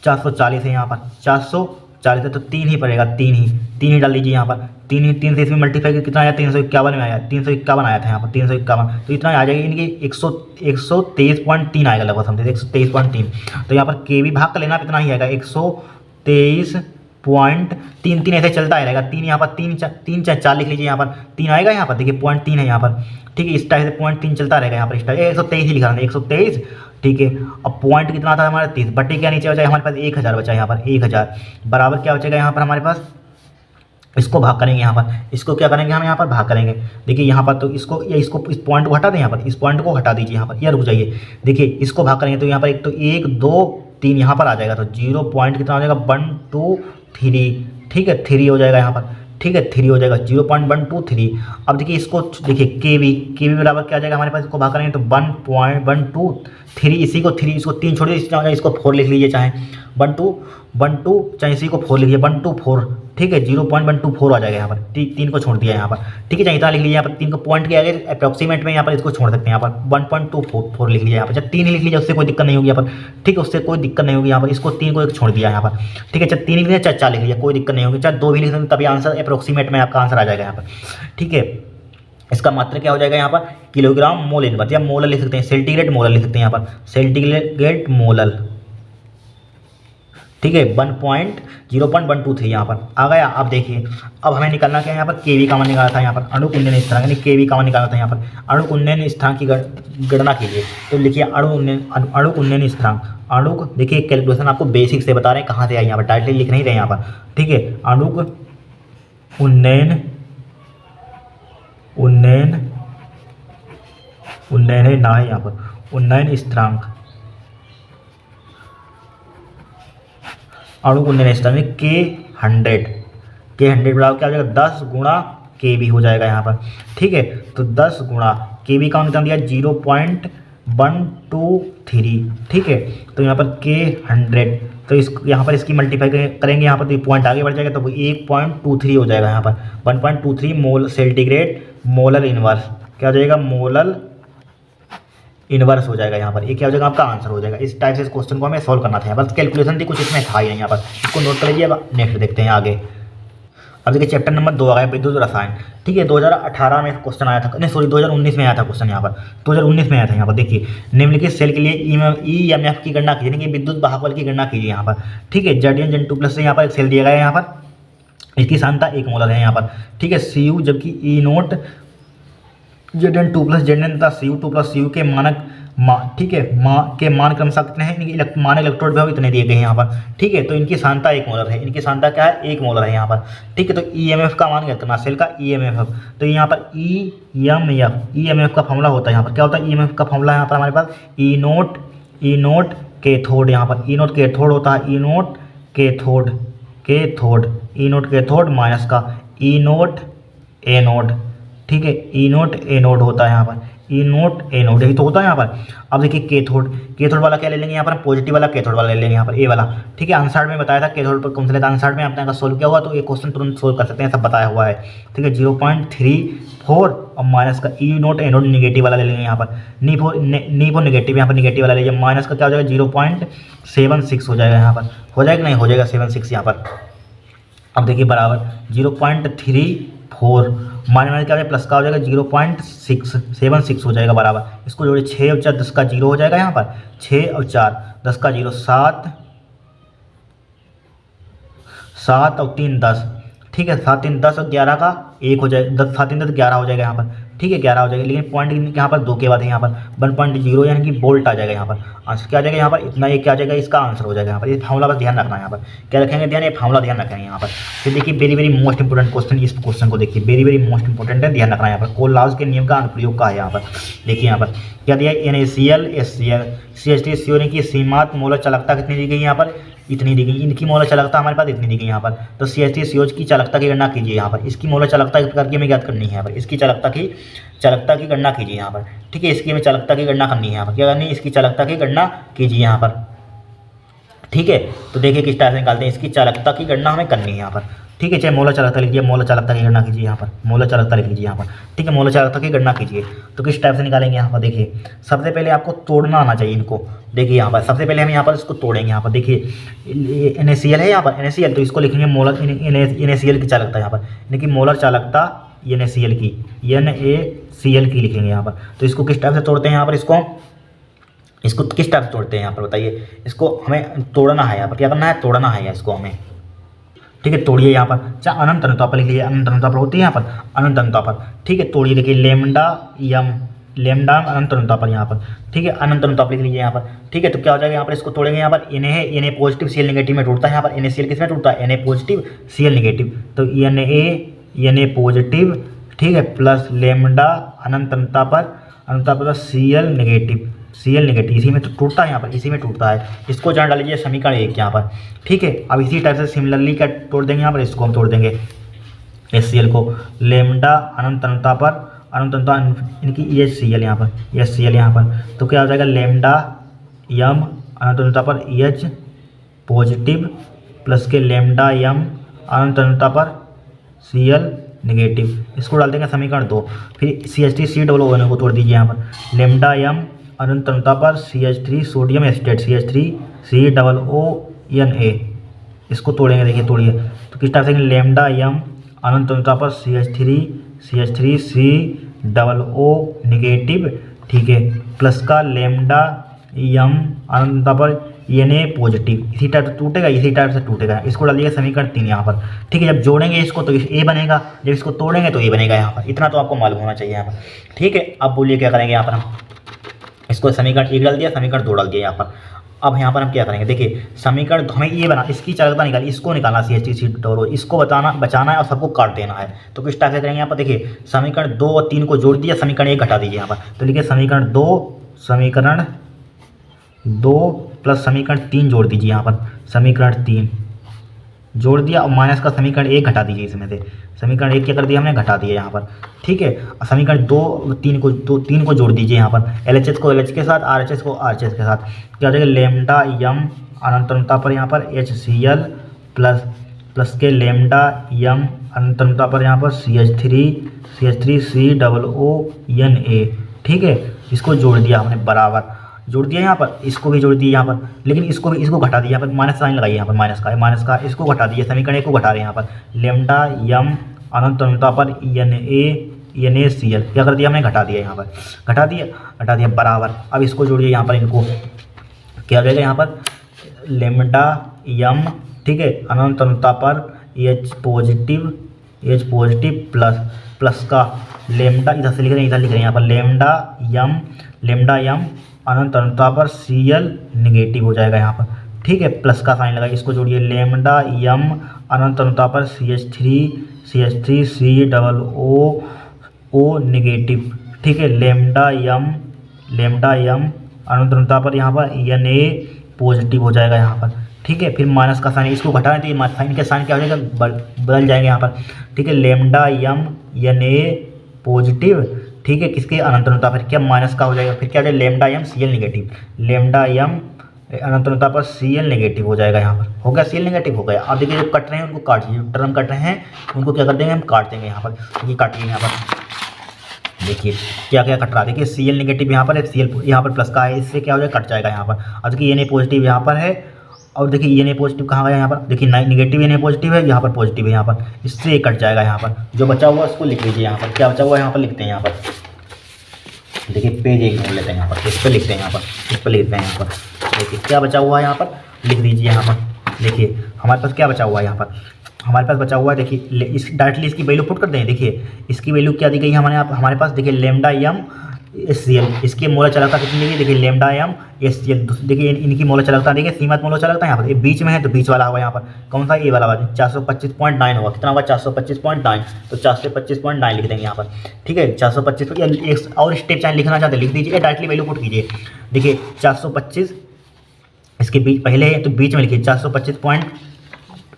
440 है यहाँ पर, 440 है तो 3 ही पड़ेगा, 3 ही डाल दीजिए यहाँ पर। 3 से इसमें मल्टीप्लाई करके कितना आया? 351 में आया, 351 आया था यहाँ पर, 351, तो इतना आ जाएगा इनकी 123.3 आएगा लगभग, समझे 123.3। तो यहाँ पर के भी भाग का लेना कितना ही आएगा? 123.3 ऐसे चलता रहेगा। 3 यहाँ पर 3 4 लिख लीजिए यहाँ पर, 3 आएगा यहाँ पर, देखिए 0.3 है यहाँ पर, ठीक है। इस टाइप से 0.3 चलता रहेगा यहाँ पर, इस टाइप 123 ही लिखा है, 123, ठीक है। अब पॉइंट कितना था हमारा? 30। बटे क्या नीचे बचा? हमारे पास 1000 बचा यहाँ पर, 1000 बराबर क्या बचेगा यहाँ पर हमारे पास? इसको भाग करेंगे यहाँ पर, इसको क्या करेंगे हम यहाँ पर? भाग करेंगे। देखिए यहाँ पर तो इसको इस पॉइंट को हटा दें यहाँ पर, इस पॉइंट को हटा दीजिए यहाँ पर, या रुक जाइए। देखिए इसको भाग करेंगे तो यहाँ पर एक तो 1 2 3 यहाँ पर आ जाएगा, तो 0 पॉइंट कितना हो जाएगा? 1 2 3, ठीक है, 3 हो जाएगा यहाँ पर, ठीक है, 3 हो जाएगा, 0.123। अब देखिए इसको देखिए के बी बराबर क्या आ जाएगा हमारे पास? इसको भाग करेंगे तो 1.123, इसी को 3, इसको 3 छोड़ दीजिए, इसको 4 लिख लीजिए, चाहे 12 चाहे इसी को 4 लिखिए, 124, ठीक है, 0.124 आ जाएगा यहाँ पर। 3 को छोड़ दिया यहाँ पर, ठीक है, चाहे इतना लिख लीजिए यहाँ पर। 3 को पॉइंट के आगे अप्रॉक्सीमेट में यहाँ पर इसको छोड़ सकते हैं यहाँ पर, 1.24 लिख लीजिए यहाँ पर। जब 3 ही लिख लीजिए, उससे कोई दिक्कत नहीं होगी यहाँ पर, ठीक है, उससे कोई दिक्कत नहीं होगी यहाँ पर। इसको 3 को एक छोड़ दिया यहाँ पर, ठीक है। चाहे 3 लिख लीजिए, चाहे 4 लिख लीजिए, कोई दिक्कत नहीं होगी, चाहे 2 भी लिख सकते, तभी आंसर अप्रॉक्सीमेट में आपका आंसर आ जाएगा यहाँ पर, ठीक है। इसका मात्रा क्या हो जाएगा यहाँ पर? किलोग्राम मोल इनवर्स, या मोलर लिख सकते हैं, सेंटीग्रेड मोलर लिख सकते हैं यहाँ पर, सेंटीग्रेड मोलर, ठीक है। 0.123 यहाँ पर आ गया। अब देखिए अब हमें निकालना क्या है यहाँ पर? के वी का मान निकालना था यहाँ पर, अणु उन्नयन स्थिरांक, यानी के वी का मान निकालना था यहाँ पर। अणु उन्नयन स्थिरांक की गणना कीजिए, तो लिखिए अणु उन्नयन स्थिरांक। अणु देखिए कैलकुलेशन आपको बेसिक से बता रहे हैं, कहाँ से आई यहाँ पर, डायरेक्टली लिख नहीं रहे यहाँ पर, ठीक है। अणु उन्नयन है ना, है यहाँ पर उन्नयन स्थिरांक, अणु उन्नयन स्थिरांक के 100 बराबर क्या हो जाएगा? 10 गुणा के बी हो जाएगा यहाँ पर, ठीक है। तो 10 गुणा के बी का कितना दिया? 0.123, ठीक है। तो यहाँ पर के 100, तो इस यहाँ पर इसकी मल्टीप्लाई करेंगे यहाँ पर, तो पॉइंट आगे बढ़ जाएगा, तो 1.23 हो जाएगा यहाँ पर, 1.23 मोल सेंटीग्रेड मोलर इनवर्स, क्या हो जाएगा? मोलर इनवर्स हो जाएगा यहाँ पर। ये क्या हो जाएगा? आपका आंसर हो जाएगा। इस टाइप से इस क्वेश्चन को हमें सॉल्व करना था, बस कैलकुलेशन थी, कुछ इसमें था ही नहीं यहाँ पर, इसको नोट कर लीजिए। अब नेक्स्ट देखते हैं आगे। अब देखिए चैप्टर नंबर 2 आ गया, विद्युत रसायन, ठीक है। 2018 में क्वेश्चन आया था, नहीं सॉरी 2019 में आया था क्वेश्चन यहाँ पर, 2019 में आया था यहाँ पर। देखिए निम्नलिखित सेल के लिए EMF की गणना कीजिए, यानी कि विद्युत वाहक बल की गणना कीजिए यहाँ पर, ठीक है। Zn2+ से यहाँ पर एक सेल दिया गया है यहाँ पर, इसकी सांद्रता 1 मोलर है यहाँ पर, ठीक है। Cu जबकि E0 Zn2+Zn तथा Cu2+ Cu के मानक ठीक है के मान क्रमशः कितने हैं? इनकी मान इलेक्ट्रोड विभव इतने दिए गए हैं यहाँ पर, ठीक है। तो इनकी सांद्रता 1 मोलर है, इनकी सांद्रता क्या है? 1 मोलर है यहाँ पर, ठीक है। तो EMF का मान क्या करना? सेल का EMF, तो यहाँ पर EMF का फॉर्मूला होता है यहाँ पर, क्या होता है EMF का फॉर्मूला यहाँ पर हमारे पास? E0 कैथोड, यहाँ पर E0 कैथोड होता है, E0 कैथोड माइनस का E0 एनोड, ठीक है। E0 एनोड होता है यहाँ पर, E0 एनोड यही तो होता है यहाँ पर। अब देखिए कैथोड वाला क्या ले लेंगे यहाँ पर? पॉजिटिव वाला कैथोड वाला ले लेंगे यहाँ पर, ए वाला, ठीक है। आंसर में बताया था कैथोड पर कौन सा लेता है, आंसर में आपने अगर सोल्व किया हुआ तो ये क्वेश्चन तुरंत सोल्व कर सकते हैं, सब बताया हुआ है, ठीक है। 0.34 और माइनस का E0 एनोड निगेटिव वाला ले लेंगे यहाँ पर, नीफो नेगेटिव, यहाँ पर निगेटिव वाला लीजिए, माइनस का क्या हो जाएगा? 0.76 हो जाएगा यहाँ पर, हो जाएगा नहीं? हो जाएगा 76 यहाँ पर। अब देखिए बराबर 0.34 माइनस क्या हो जाएगा? प्लस का हो जाएगा 0.76 हो जाएगा बराबर। इसको जोड़िए 6 और 4 10 का 0 हो जाएगा यहाँ पर, 6 और 4 10 का 0, 7 और 3 10, ठीक है। 7 3 10 और 11 का 1 हो जाएगा, 10 7 3 10 11 हो जाएगा यहाँ पर, ठीक है 11 हो जाएगा, लेकिन पॉइंट यहाँ पर 2 के बाद है यहाँ पर 1.0 यानी कि वोल्ट आ जाएगा यहाँ पर। आंसर क्या आ जाएगा यहाँ पर, इतना ये क्या आ जाएगा, इसका आंसर हो जाएगा यहाँ पर। ये फार्मूला बस ध्यान रखना है यहाँ पर, क्या रखेंगे ध्यान, ये फार्मूला ध्यान रखेंगे यहाँ पर। फिर देखिए very very most important question, इस क्वेश्चन को देखिए वेरी वेरी मोस्ट इंपोर्टेंट है, ध्यान रखना है यहाँ पर। कोलराज के नियम का अनुप्रयोग का है यहाँ पर। देखिए यहाँ पर क्या दिया, NaCl HCl CH3 CO की सीमांत मोलर चालकता कितनी दी गई यहाँ पर, इतनी दी गई। इनकी मोलर चालकता हमारे पास इतनी दी गई यहाँ पर। तो CH3 CO की चालकता की गणना कीजिए यहाँ पर। इसकी मोलर चालकता किस प्रकार की हमें ज्ञात करनी है यहाँ पर, इसकी चालकता की गणना कीजिए यहाँ पर। ठीक है, इसकी हमें चालकता की गणना करनी है यहाँ पर। क्या करनी है, इसकी चालकता की गणना कीजिए यहाँ पर। ठीक है, तो देखिए किस टाइप से निकालते हैं, इसकी चालकता की गणना हमें करनी है यहाँ पर। ठीक है, चाहे मोलर चालकता लिखिए, मोलर चालकता की गणना कीजिए यहाँ पर, मोलर चालकता लिख लीजिए यहाँ पर। ठीक है, मोलर चालकता की गणना कीजिए। तो किस टाइप से निकालेंगे यहाँ पर, देखिए सबसे पहले आपको तोड़ना आना चाहिए इनको। देखिए यहाँ पर सबसे पहले हम यहाँ पर इसको तोड़ेंगे यहाँ पर। देखिए NaCl है यहाँ पर, NaCl, तो इसको लिखेंगे मोलर NaCl की चालकता यहाँ पर, यानी कि मोलर चालकता NaCl की लिखेंगे यहाँ पर। तो इसको किस टाइप से तोड़ते हैं यहाँ पर, इसको किस टाइप से तोड़ते हैं यहाँ पर बताइए। इसको हमें तोड़ना है यहाँ पर, क्या करना है, तोड़ना है इसको हमें। ठीक है, तोड़िए यहाँ पर, चाहे अनंत अनुता पर लिख लीजिए, अनंत अनुता पर होती है यहाँ पर, अनंत अनुता पर। ठीक है, तोड़िए, देखिए लेमडा अनंत अनुता पर यहाँ पर। ठीक है, अनंत अनुता पर लिख लीजिए यहाँ पर। ठीक है, तो क्या हो जाएगा यहाँ पर, इसको तोड़ेंगे यहाँ पर। Na है, Na पॉजिटिव Cl नेगेटिव में टूटता है यहाँ पर। NaCl किस में टूटता है, Na पॉजिटिव Cl नेगेटिव। तो Na पॉजिटिव, ठीक है, प्लस लेमडा अनंत अनुता पर Cl नेगेटिव, इसी में तो टूटता है यहाँ पर, इसी में टूटता है। इसको जान डालीजिए समीकरण 1 यहाँ पर। ठीक है, अब इसी टाइप से सिमिलरली क्या तोड़ देंगे यहाँ पर, इसको हम तोड़ देंगे HCl को, लेमडा अनंत अनुता इनकी HCl यहाँ पर। तो क्या हो जाएगा, लेमडा यम अनंत अनुता पर H पॉजिटिव प्लस के लेमडा यम अनंत अनुता पर Cl नेगेटिव। इसको डाल देंगे समीकरण 2। फिर CH3COON को तोड़ दीजिए यहाँ पर, लेमडा यम अनंत अनुता पर CH3 सोडियम एसिटेट CH3COONA, इसको तोड़ेंगे, देखिए तोड़िए। तो किस टाइप से, लेमडा यम अनंत अनुता पर CH3CO नेगेटिव, ठीक है, प्लस का लेमडा यम अनंत अनुता पर Na पॉजिटिव, इसी टाइप से टूटेगा, इसको डालिएगा समीकरण 3 यहाँ पर। ठीक है, जब जोड़ेंगे इसको तो A बनेगा, जब इसको तोड़ेंगे तो A बनेगा यहाँ पर। इतना तो आपको मालूम होना चाहिए यहाँ पर। ठीक है, अब बोलिए क्या करेंगे यहाँ पर, हम इसको समीकरण 1 डाल दिया, समीकरण 2 डाल दिया यहाँ पर। अब यहाँ पर हम क्या करेंगे, देखिए समीकरण हमें ये बना, इसकी चालकता निकाली, इसको निकालना CH3COON, इसको बचाना है और सबको काट देना है। तो किस टाइप से करेंगे यहाँ पर, देखिए समीकरण 2 और 3 को जोड़ दिया, समीकरण 1 घटा दीजिए यहाँ पर। तो लिखिए समीकरण 2 प्लस समीकरण 3 जोड़ दीजिए यहाँ पर, समीकरण 3 जोड़ दिया और माइनस का समीकरण 1 घटा दीजिए इसमें से। समीकरण 1 क्या कर दिया हमने, घटा दिया यहाँ पर। ठीक है, समीकरण 3 को जोड़ दीजिए यहाँ पर, LHS को LH के साथ, RHS को RHS के साथ। क्या हो जाएगा, लेमडा यम अनंत अनुता पर यहाँ पर HCl प्लस के लेमडा यम अनंत अनुता पर यहाँ पर CH3COONA। ठीक है, इसको जोड़ दिया हमने, बराबर जोड़ दिया यहाँ पर, इसको भी जोड़ दिया यहाँ पर, लेकिन इसको घटा दिया यहाँ पर, माइनस साइन लगाइए यहाँ पर, माइनस का इसको घटा दिया, समीकरण 1 को घटा रहे हैं यहाँ पर। लेमडा यम अनंत अनुता पर NaCl क्या कर दिया हमने, घटा दिया यहाँ पर, घटा दिया बराबर। अब इसको जोड़िए यहाँ पर, इनको क्या हो जाएगा यहाँ पर, लेमडा यम, ठीक है, अनंत अनुता पर H पॉजिटिव प्लस का लेमडा, इधर से लिख रहे हैं यहाँ पर, लेमडा यम अनंत अनुता पर Cl नेगेटिव हो जाएगा यहाँ पर। ठीक है, प्लस का साइन लगा, इसको जोड़िए, लेमडा यम अनंत अनुता पर CH3COO नेगेटिव। ठीक है, लेमडा यम अनंत अनुता पर यहाँ पर Na पॉजिटिव हो जाएगा यहाँ पर। ठीक है, फिर माइनस का साइन, इसको घटाने तो ये साइन के साइन क्या हो जाएगा, बदल जाएंगे यहाँ पर। ठीक है, लेमडा यम Na पॉजिटिव, ठीक है, किसके अनंत अनुता पर, क्या माइनस का हो जाएगा, फिर क्या हो जाएगा, लेमडा यम Cl नेगेटिव, लेमडा यम अनंत अनुता पर Cl नेगेटिव हो जाएगा यहाँ पर। हो गया, Cl नेगेटिव हो गया। अब देखिए जो कट रहे हैं उनको काट दीजिए, टर्म कट रहे हैं उनको क्या कर देंगे, हम काट देंगे यहाँ पर। ये काटिए यहाँ पर, देखिए क्या क्या कट रहा है, देखिए Cl नेगेटिव यहाँ पर है, Cl यहाँ पर प्लस का है, इससे क्या हो जाएगा, कट जाएगा यहाँ पर। अब देखिए Na पॉजिटिव यहाँ पर है, और देखिए Na पॉजिटिव कहाँ गया यहाँ पर, देखिए नेगेटिव Na पॉजिटिव है, यहाँ पर पॉजिटिव है यहाँ पर, इससे कट जाएगा यहाँ पर। जो बचा हुआ उसको लिख लीजिए यहाँ पर, क्या बचा हुआ है यहाँ पर लिखते हैं यहाँ पर। देखिए पेज 1 ढूंढ लेते हैं यहाँ पर, इस पर लिखते हैं यहाँ पर, इस पर लिखते हैं यहाँ पर। देखिए क्या बचा हुआ है यहाँ पर, लिख दीजिए यहाँ पर। देखिए हमारे पास क्या बचा हुआ है यहाँ पर, हमारे पास बचा हुआ है देखिए, इस डायरेक्टली इसकी वैल्यू पुट कर दें। देखिए इसकी वैल्यू क्या दी गई है हमारे पास देखिए lambda M S C L, इसकी मोलर चालकता कितनी दी गई देखिए lambda M S C L. देखिए इनकी मोलर चालकता देखिए, सीमित मोलर चालकता यहाँ पर ये बीच में है तो बीच वाला होगा यहाँ पर कौन सा, ये वाला 425.9 होगा। कितना होगा 425.9, तो 425.9 लिख देंगे यहाँ पर। ठीक है 425 और स्टेप चाहे लिखना चाहते लिख दीजिए, डायरेक्टली वैल्यू पुट कीजिए। देखिए 425 इसके बीच पहले है तो बीच में लिखिए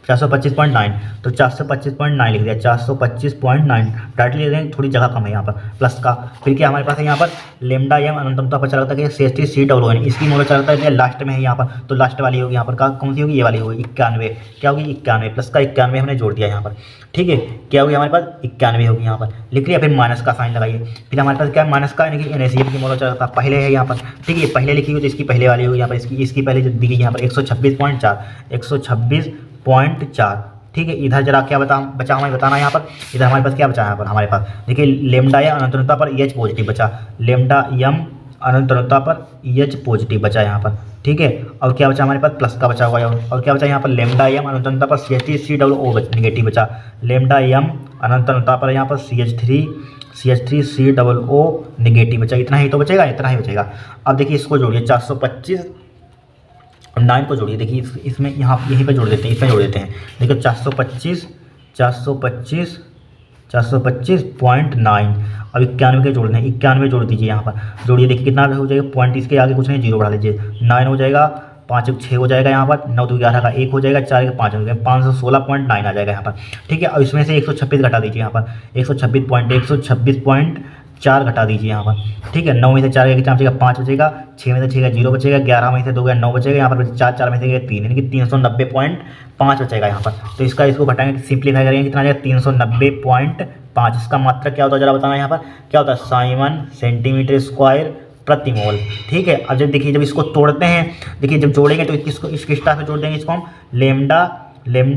425.9, तो 425.9 लिख दिया, 425.9 डायरेक्टली लिख देंगे, थोड़ी जगह कम है यहाँ पर प्लस का। फिर क्या हमारे पास है यहाँ पर लेमडा एम अनंतमता पर चालकता है CH3 COO, इसकी मोलर चालकता है लास्ट में है यहाँ पर, तो लास्ट वाली होगी यहाँ पर कौन सी होगी, ये वाली होगी 91। क्या होगी 91 प्लस का 91 हमने जोड़ दिया यहाँ पर। ठीक है क्या होगी हमारे पास 91 होगी यहाँ पर लिख लिया। फिर माइनस का साइन लगाइए। फिर हमारे पास क्या है माइनस का, यानी कि NaCl की मोलर चालकता पहले है यहाँ पर। ठीक है पहले लिखी हुई तो इसकी पहले वाली होगी यहाँ पर, इसकी पहले जो दी गई यहाँ पर 126.4। ठीक है इधर जरा क्या बचा हमें बताना यहाँ पर। इधर हमारे पास क्या बचा है यहाँ पर, हमारे पास देखिए लेमडा या अनंतता पर EH पॉजिटिव बचा, लेमडा एम अनंतता पर EH पॉजिटिव बचा यहाँ पर। ठीक है और क्या बचा हमारे पास प्लस का बचा हुआ है, और क्या बचा यहाँ पर लेमडा एम अनंतता पर CH3 COO नेगेटिव बचा, लेमडा एम अनंतता पर यहाँ पर CH3 COO नेगेटिव बचा। इतना ही तो बचेगा, इतना ही बचेगा। अब देखिए इसको जोड़िए 425.9 को जोड़िए। देखिए इसमें यहाँ यहीं पे जोड़ देते हैं, इसमें जोड़ देते हैं। देखिए 425.9 अब 91 के जोड़ने हैं, 91 जोड़ दीजिए यहाँ पर, जोड़िए। देखिए कितना हो जाएगा, पॉइंट इसके आगे कुछ नहीं, जीरो बढ़ा लीजिए, 9 हो जाएगा, 5 1 6 हो जाएगा यहाँ पर, 9 2 11 का 1 हो जाएगा, 4 के 5 हो जाएगा, 516.9 आ जाएगा यहाँ पर। ठीक है अब इसमें से 126 घटा दीजिए यहाँ पर, 126.4 घटा दीजिए यहाँ पर। ठीक है 9 में से 4 गया 5 बचेगा, 6 में से 6 का 0 बचेगा, 11 में से 2 गया 9 बचेगा यहाँ पर, 4 में से गया 3, यानी कि 390.5 बचेगा यहाँ पर। तो इसको घटाएंगे, सिंप्लीफाई करेंगे, कितना आ जाएगा 390.5। इसका मात्रक क्या होता है जरा बताना यहाँ पर, क्या होता है साइमन सेंटीमीटर स्क्वायर प्रति मोल। ठीक है अब जब देखिए जब इसको तोड़ते हैं, देखिए जब जोड़ेंगे तो इसको इस किस्टा से जोड़ देंगे, इसको हम लेमडा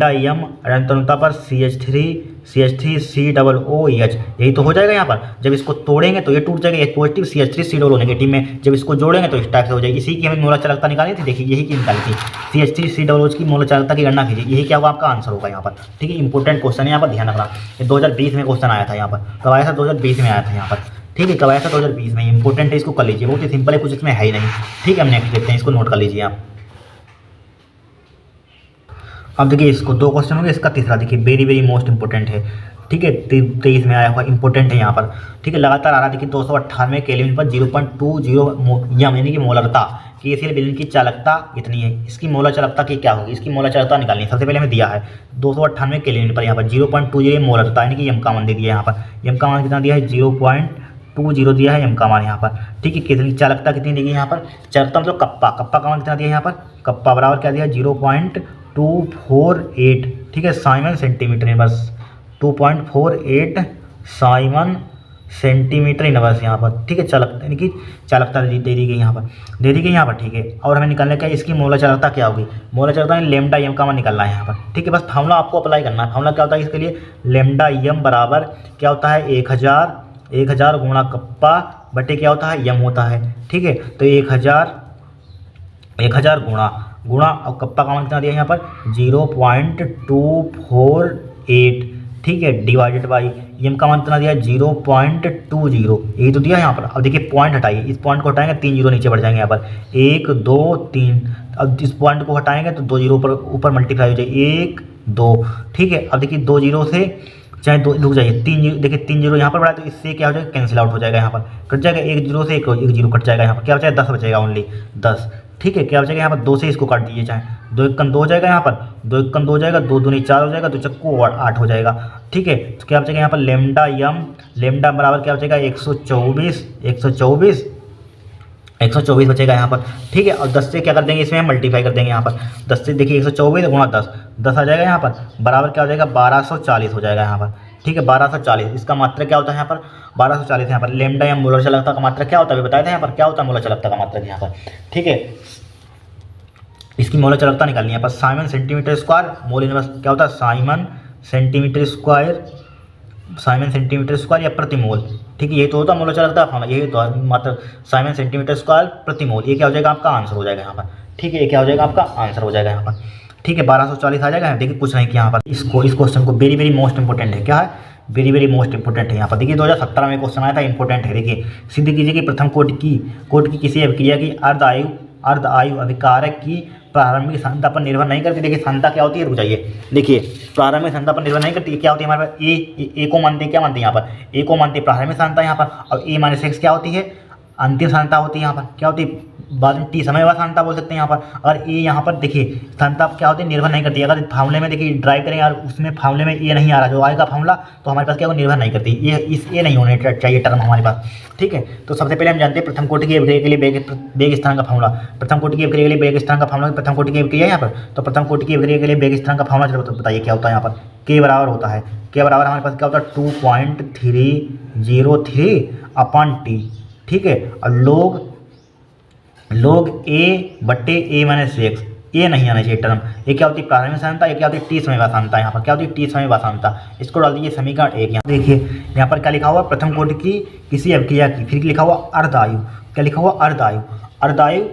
एम अनंतता पर CH3 COOH, यही तो हो जाएगा यहाँ पर। जब इसको तोड़ेंगे तो ये टूट जाएगा, एक पॉजिटिव CH3 COO नेगेटिव में, जब इसको जोड़ेंगे तो इस टाइप से हो जाएगी। इसी की हमें मोलर चालकता निकालनी थी, देखिए यही की निकाली थी, CH3 COOH की मोलर चालकता की गणना कीजिए, यही क्या होगा आपका आंसर होगा यहाँ पर। ठीक है इंपॉर्टेंट क्वेश्चन है यहाँ पर, ध्यान रखना। ये 2020 में क्वेश्चन आया था यहाँ पर, कब आया था 2020 में आया था यहाँ पर। ठीक है कब आया था 2020 में, इंपॉर्टेंट है, इसको कर लीजिए, बहुत ही सिंपल है, कुछ इसमें है ही नहीं। ठीक है हम नेक्स्ट देखते हैं, इसको नोट कर लीजिए आप। अब देखिए इसको 2 क्वेश्चन होंगे, इसका तीसरा देखिए वेरी वेरी मोस्ट इंपॉर्टेंट है। ठीक है 23 में आया हुआ इंपॉर्टेंट है यहाँ पर। ठीक है लगातार आ रहा देखिए 298 केल्विन पर 0.20 यम यानी कि मोलरता कि इसी विलेन की चालकता इतनी है, इसकी मोलर चालकता की क्या होगी, इसकी मोलर चालकता निकालनी है। सबसे पहले हमें दिया है 298 केल्विन पर यहाँ पर 0.20 मोलरता यानी कि यम का मान दे दिया यहाँ पर। यम का मान कितना दिया है 0.20 दिया है यम का मान यहाँ पर। ठीक है कितनी चालकता कितनी दी गई यहाँ पर, चालकता मतलब कप्पा का मान कितना दिया यहाँ पर, कप्पा बराबर क्या दिया 0.248। ठीक है Simon centimetre inverse 2.48 Simon centimetre inverse यहाँ पर। ठीक है चालकता यानी कि चालकता दे दी गई यहाँ पर। ठीक है और हमें निकालने का इसकी मोलर चालकता क्या होगी, मोलर चालकता लेमडा एम का मान निकालना है यहाँ पर। ठीक है बस फार्मूला आपको अप्लाई करना है। फार्मूला क्या होता है इसके लिए, लेमडा एम बराबर क्या होता है 1000 गुणा कप्पा बटे क्या होता है यम होता है। ठीक है तो 1000 गुणा और कप्पा का मान कितना दिया यहाँ पर 0.248। ठीक है डिवाइडेड बाई यम का मान कितना दिया 0.20, यही तो दिया यहाँ पर। अब देखिए पॉइंट हटाइए, इस पॉइंट को हटाएंगे 3 जीरो नीचे बढ़ जाएंगे यहाँ पर 1 2 3। अब इस पॉइंट को हटाएंगे तो 2 जीरो ऊपर मल्टीप्लाई हो जाए 1 2। ठीक है अब देखिए 2 जीरो से चाहे 2 रुक जाइए 3 जीरो, देखिए 3 जीरो यहाँ पर बढ़ा तो इससे क्या हो जाएगा कैंसिल आउट हो जाएगा यहाँ पर, कट जाएगा 1 जीरो से 1 जीरो कट जाएगा यहाँ पर, क्या बचेगा 10 बचेगा ओनली 10। ठीक है क्या बचेगा यहाँ पर 2 से इसको काट दीजिए, चाहे 2 1 2 हो जाएगा यहाँ पर, 2 1 2 हो जाएगा, 2 दूनी 4 हो जाएगा, 2 चक्कू 8 हो जाएगा। ठीक है तो क्या बचेगा यहाँ पर लेमडा बराबर क्या बचेगा 124 बचेगा यहाँ पर। ठीक है और 10 से क्या कर देंगे इसमें मल्टीप्लाई कर देंगे यहाँ पर, 10 से देखिए 124 गुणा 10 आ जाएगा यहाँ पर, बराबर क्या हो जाएगा 1240 हो जाएगा यहाँ पर। ठीक है 1240, इसका मात्रा क्या होता है यहाँ पर 1240 यहाँ पर। लेमडा या मोलर चालकता का मात्रा क्या होता है बताया था यहाँ पर, क्या होता है मोलर चालकता का मात्रा यहाँ पर। ठीक है इसकी मोलर चालकता निकालनी है यहाँ पर, Simon centimetre square mole inverse क्या होता है साइमन सेंटीमीटर स्क्वायर या प्रति मोल। ठीक है ये तो होता है मोलर चालकता, हाँ यही तो मात्र साइमन सेंटीमीटर स्क्वायर प्रति मोल, ये क्या हो जाएगा आपका आंसर हो जाएगा यहाँ पर। ठीक है ये क्या हो जाएगा आपका आंसर हो जाएगा यहाँ पर। ठीक है 1240 आ जाएगा। देखिए कुछ नहीं किया यहाँ पर, इसको इस क्वेश्चन को वेरी वेरी मोस्ट इंपोर्टेंट है, क्या है वेरी वेरी मोस्ट इंपोर्टेंट है यहाँ पर। देखिए 2017 में क्वेश्चन आया था, इंपॉर्टेंट है। देखिए सिद्ध कीजिए कि प्रथम कोटि की किसी अभिक्रिया की अर्ध आयु अभिकारक की प्रारंभिक सांद्रता पर निर्भर नहीं करती। देखिए सांद्रता क्या होती है, रुक जाइए। देखिए प्रारंभिक सांद्रता पर निर्भर नहीं करती, क्या होती है हमारे पास ए को मानते हैं, क्या मानते हैं यहाँ पर ए को मानते हैं प्रारंभिक सांद्रता यहाँ पर, और ए माइनस एक्स क्या होती है अंतिम सांद्रता होती है यहाँ पर, क्या होती है बाद में टी समय बाद सांद्रता बोल सकते हैं यहाँ पर। और ए यहाँ पर देखिए सांद्रता क्या होती है निर्भर नहीं करती। अगर फार्मूले में देखिए ड्राइव करेंगे और उसमें फार्मूले में ए नहीं आ रहा जो आएगा फार्मूला, तो हमारे पास क्या वो निर्भर नहीं करती, ये इस ए नहीं होने चाहिए टर्म हमारे पास। ठीक है तो सबसे पहले हम जानते हैं प्रथम कोटि की अभिक्रिया के लिए वेग स्थान का फार्मूला। प्रथम कोटि की अभिक्रिया के लिए वेग स्थान का फार्मूला, प्रथम कोटि की अभिक्रिया यहाँ पर, तो प्रथम कोटि की अभिक्रिया के लिए वेग स्थान का फार्मूला चलो बताइए क्या होता है यहाँ पर। के बराबर होता है, के बराबर हमारे पास क्या होता है 2.303 अपॉन टी। ठीक है और लोग ए बट्टे ए माइनस एक्स, ये नहीं आना चाहिए टर्म। ये क्या होती है प्रारंभिक सांद्रता, ये क्या होती है टी समय बाद सांद्रता, यहाँ पर क्या होती है टी समय बाद सांद्रता। इसको डाल दीजिए समीकरण 1। यहाँ देखिए यहाँ पर क्या लिखा हुआ प्रथम कोटि की किसी अभिक्रिया की, फिर लिखा हुआ अर्ध आयु, क्या लिखा हुआ अर्ध आयु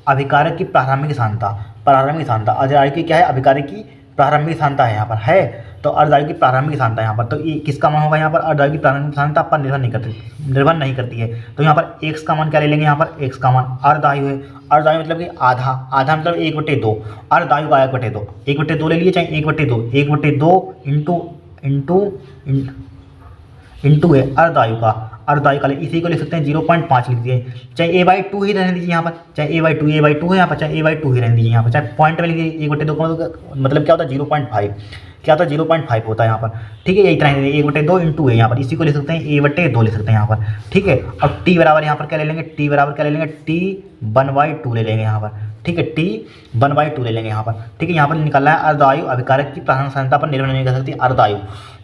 अभिकारक की प्रारंभिक सांद्रता, अर्ध आयु की क्या है अभिकारक की प्रारंभिक सांद्रता है यहाँ पर है, तो अर्ध आयु की प्रारंभिक सांद्रता यहाँ पर, तो ये किसका मान होगा यहाँ पर अर्ध आयु की प्रारंभिक सांद्रता पर निर्भर नहीं करती है। तो यहाँ पर एक्स का मान क्या ले लेंगे, यहाँ पर एक्स का मान अर्ध आयु है, अर्ध आयु मतलब कि आधा मतलब 1/2, अर्ध आयु का 1/2, 1/2 ले लीजिए, चाहे 1/2 इंटू है अर्ध आयु का इसी को लिख सकते हैं 0.5 लिख दिए, चाहे a/2 ही रहने दीजिए यहाँ पर, चाहे a/2 है यहाँ पर, चाहे a/2 ही रहने दीजिए यहाँ पर, चाहे पॉइंट में लिखिए 1/2 का मतलब क्या होता है 0.5, क्या होता है 0.5 होता है यहाँ पर। ठीक है यही तरह 1/2 इंटू है यहाँ पर, इसी को लिख सकते हैं a/2 लिख सकते हैं यहाँ पर। ठीक है अब टी बराबर यहाँ पर क्या ले लेंगे, टी बराबर क्या ले लेंगे T/2 ले लेंगे यहाँ पर। ठीक है T/2 ले लेंगे यहाँ पर। ठीक है यहाँ पर निकालना है अर्ध आयु अभिकारक की प्रारंभिक सांद्रता पर निर्भर नहीं कर सकती अर्ध आयु।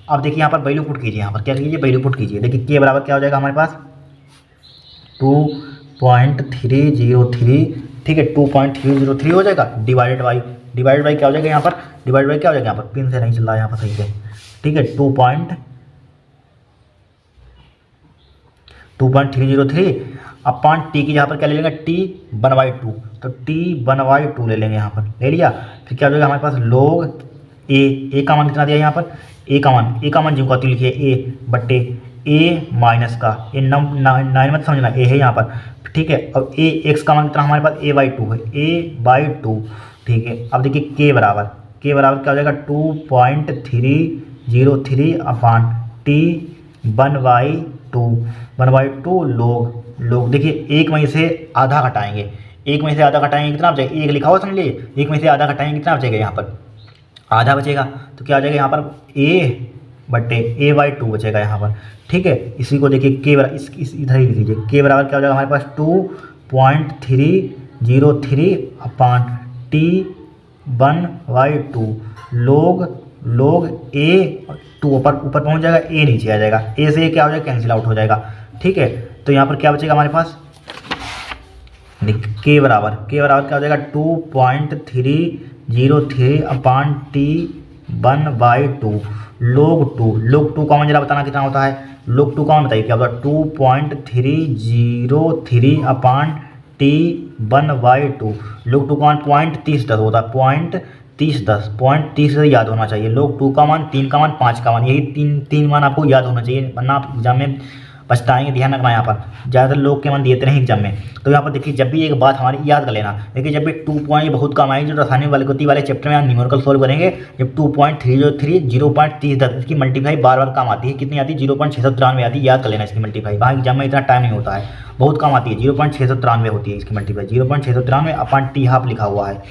अब देखिए यहाँ पर वैल्यू पुट कीजिए, यहाँ पर क्या कीजिए वैल्यू पुट कीजिए। देखिए के बराबर क्या हो जाएगा हमारे पास 2.303। ठीक है 2.303 हो जाएगा डिवाइडेड बाई क्या हो जाएगा यहाँ पर, डिवाइड बाई क्या हो जाएगा यहाँ पर, पिन से नहीं चल रहा है यहाँ पर सही से। ठीक है 2.303 अपॉन टी की यहाँ पर क्या ले लेंगे T/2, तो T/2 ले लेंगे यहाँ पर, ले लिया। फिर क्या हो जाएगा हमारे पास लोग ए का मान कितना दिया यहाँ पर, ए का मान जिनको आती लिखिए ए बट्टे ए माइनस का ए 9 मत समझना ए है यहाँ पर। ठीक है अब ए एक्स का मान कितना हमारे पास a/2 है, a/2। ठीक है अब देखिए के बराबर क्या हो जाएगा 2.303 अपॉन T/2 लोग देखिए एक में से आधा घटाएंगे, कितना बचेगा, एक लिखा हुआ समझ लीजिए, एक में से आधा घटाएंगे कितना बचेगा यहाँ पर आधा बचेगा, तो क्या आ जाएगा यहाँ पर a/2 बचेगा यहाँ पर। ठीक है इसी को देखिए के बराबर इधर ही लिख लीजिए, के बराबर क्या हो जाएगा हमारे पास 2.303 अपॉन T/2 लोग a/2 ऊपर पहुँच जाएगा, ए नीचे आ जाएगा, ए से क्या हो जाएगा कैंसिल आउट हो जाएगा। ठीक है तो यहाँ पर क्या बचेगा हमारे पास के बराबर क्या हो जाएगा 2.303 अपॉन T/2 लोग 2 का मान जरा बताना कितना होता है, लोग 2 का मान बताइए क्या होता है 2.303 अपॉन T/2 लोग 2 का मान 0.3010 होता है, 0.3010 याद होना चाहिए। लोग 2 का मान 3 का मान 5 का मान, यही तीन मान आपको याद होना चाहिए वरना आप एग्जाम में पछताएंगे। ध्यान रखना यहाँ पर ज़्यादातर लोग के मान देते नहीं एग्जाम में। तो यहाँ पर देखिए जब भी एक बात हमारी याद कर लेना, देखिए जब भी 2 पॉइंट बहुत कम आएगी, जो रासायनिक वाले चैप्टर में न्यूमेरिकल सोल्व करेंगे, जब 2.303 0.3010 इसकी मल्टीप्लाई बार काम आती है, कितनी आती है 0.693 आती है, याद कर लेना इसकी मल्टीप्लाई। वहाँ एग्जाम में इतना टाइम नहीं होता है, बहुत कम आती है, 0.693 होती है इसकी मल्टीप्लाई, 0.693 अपॉन T/2 लिखा हुआ है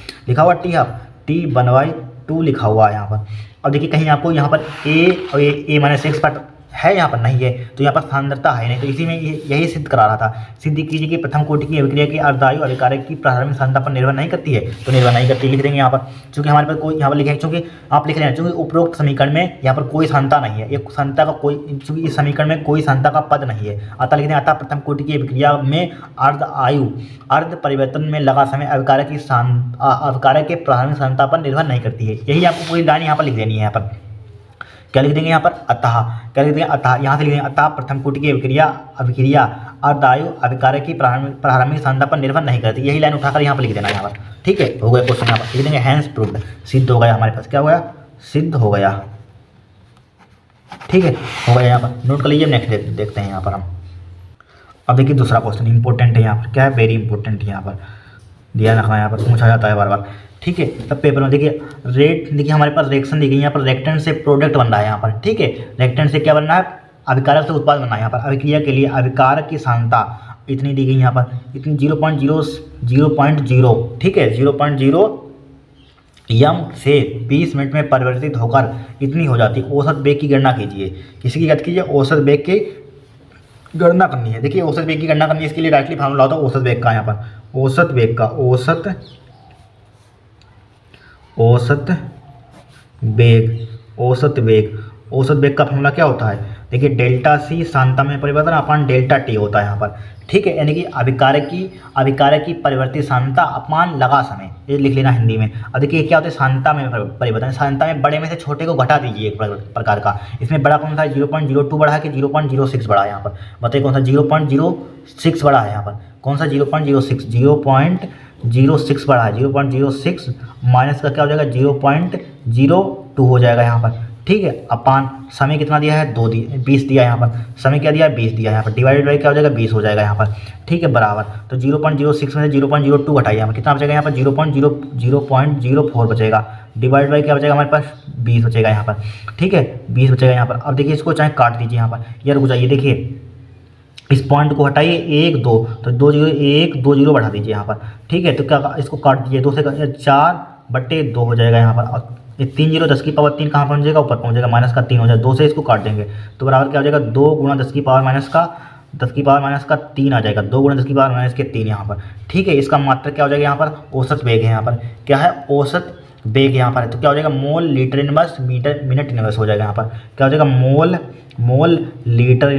T/2 लिखा हुआ है यहाँ पर। अब देखिए कहीं आपको यहाँ पर a और a माइनस एक्स पर है, यहाँ पर नहीं है, तो यहाँ पर सांद्रता है नहीं, तो इसी में यही सिद्ध करा रहा था। सिद्ध कीजिए कि प्रथम कोटि की अभिक्रिया की अर्ध आयु अभिकारक की प्रारंभिक सांद्रता पर निर्भर नहीं करती है, तो निर्भर नहीं करती लिख देंगे यहाँ पर। चूंकि हमारे पास कोई यहाँ पर लिखेंगे, चूंकि आप लिख रहे हैं चूंकि उपरोक्त समीकरण में यहाँ पर कोई सांद्रता नहीं है, एक सांद्रता का कोई, चूंकि इस समीकरण में कोई सांद्रता का पद नहीं है, अतः लिखते हैं अतः प्रथम कोटि की अभिक्रिया में अर्ध परिवर्तन में लगा समय अभिकारक के प्रारंभिक सांद्रता पर निर्भर नहीं करती है। यही आपको पूरी लाइन यहाँ पर लिख देनी है यहाँ पर क्या लिख देंगे यहाँ पर अतः, क्या लिख देंगे अतः, यहाँ से लिख देंगे अतः प्रथम कोटि की अभिक्रिया अर्धायु अभिकारक की प्रारंभिक सांद्रता पर निर्भर नहीं करती। यही लाइन उठाकर यहाँ पर लिख देना यहाँ पर, ठीक है। हो गया क्वेश्चन, यहाँ पर लिख देंगे हैंस प्रूव्ड, सिद्ध हो गया हमारे पास, क्या हो गया, सिद्ध हो गया, ठीक है, हो गया। यहाँ पर नोट कर लीजिए। नेक्स्ट देखते हैं यहाँ पर हम। अब देखिए दूसरा क्वेश्चन इंपॉर्टेंट है यहाँ पर, क्या है, वेरी इंपॉर्टेंट है यहाँ पर, ध्यान रखना, यहाँ पर पूछा जाता है बार बार, ठीक है। तब पेपर में देखिए रेट, देखिए हमारे पास रिएक्शन दी गई, यहाँ पर रिएक्टेंट से प्रोडक्ट बन रहा है यहाँ पर, ठीक है। रिएक्टेंट से क्या बन रहा है, अभिकारक से उत्पाद बनना है। यहाँ पर अभिक्रिया के लिए अभिकारक की सांद्रता इतनी दी गई यहाँ पर, इतनी 0.0, ठीक है, 0.0 यम से 20 मिनट में परिवर्तित होकर इतनी हो जाती है। औसत वेग की गणना कीजिए, किसी की याद कीजिए, औसत वेग की गणना करनी है। देखिए औसत वेग की गणना करनी है, इसके लिए डायरेक्टली फार्मूला होता है औसत वेग का, यहाँ पर औसत वेग का, औसत वेग का फॉर्मूला क्या होता है, देखिए डेल्टा सी सांद्रता में परिवर्तन अपन डेल्टा टी होता है यहाँ पर, ठीक है। यानी कि अभिकारक की परिवर्तित सांद्रता अपमान लगा समय, ये लिख लेना हिंदी में। अब देखिए क्या होता है, सांद्रता में परिवर्तन, सांद्रता में बड़े में से छोटे को घटा दीजिए एक प्रकार का। इसमें बड़ा कौन सा है, 0.02 बढ़ा है कि 0.06 बढ़ा है, यहाँ पर बताइए कौन सा 0.06 बढ़ा है, यहाँ पर कौन सा 0.06 बढ़ा है, 0.06 माइनस का क्या हो जाएगा 0.02 हो जाएगा यहाँ पर, ठीक है। अपान समय कितना दिया है, 20 दिया है यहाँ पर, समय क्या दिया है 20 दिया है यहाँ पर, डिवाइडेड बाई क्या हो जाएगा 20 हो जाएगा यहाँ पर, ठीक है, बराबर। तो 0.06 में से 0.02 घटाइए, यहाँ पर कितना बचेगा, यहाँ पर 0.04 बचेगा, डिवाइड बाई क्या बचेगा हमारे पास 20 बचेगा यहाँ पर, ठीक है, 20 बचेगा यहाँ पर। अब देखिए इसको चाहे काट दीजिए यहाँ पर, यार रुक जाइए, देखिए इस पॉइंट को हटाइए 1 2, तो 2 0 1 2 0 बढ़ा दीजिए यहाँ पर, ठीक है। तो क्या इसको काट दीजिए, 2 से 4/2 हो जाएगा यहाँ पर, और ये 3 0 10 की पावर 3 कहाँ पहुँच जाएगा, ऊपर पहुँच जाएगा, माइनस का 3 हो जाएगा, 2 से इसको काट देंगे तो बराबर क्या हो जाएगा 2 गुणा 10 की पावर माइनस का 3 आ जाएगा, 2 गुणा 10 की पावर माइनस के 3 यहाँ पर, ठीक है। इसका मात्रक क्या हो जाएगा, यहाँ पर औसत वेग है, यहाँ पर क्या है, औसत वेग यहाँ पर है, तो क्या हो जाएगा mole litre inverse minute inverse हो जाएगा, यहाँ पर क्या हो जाएगा mole litre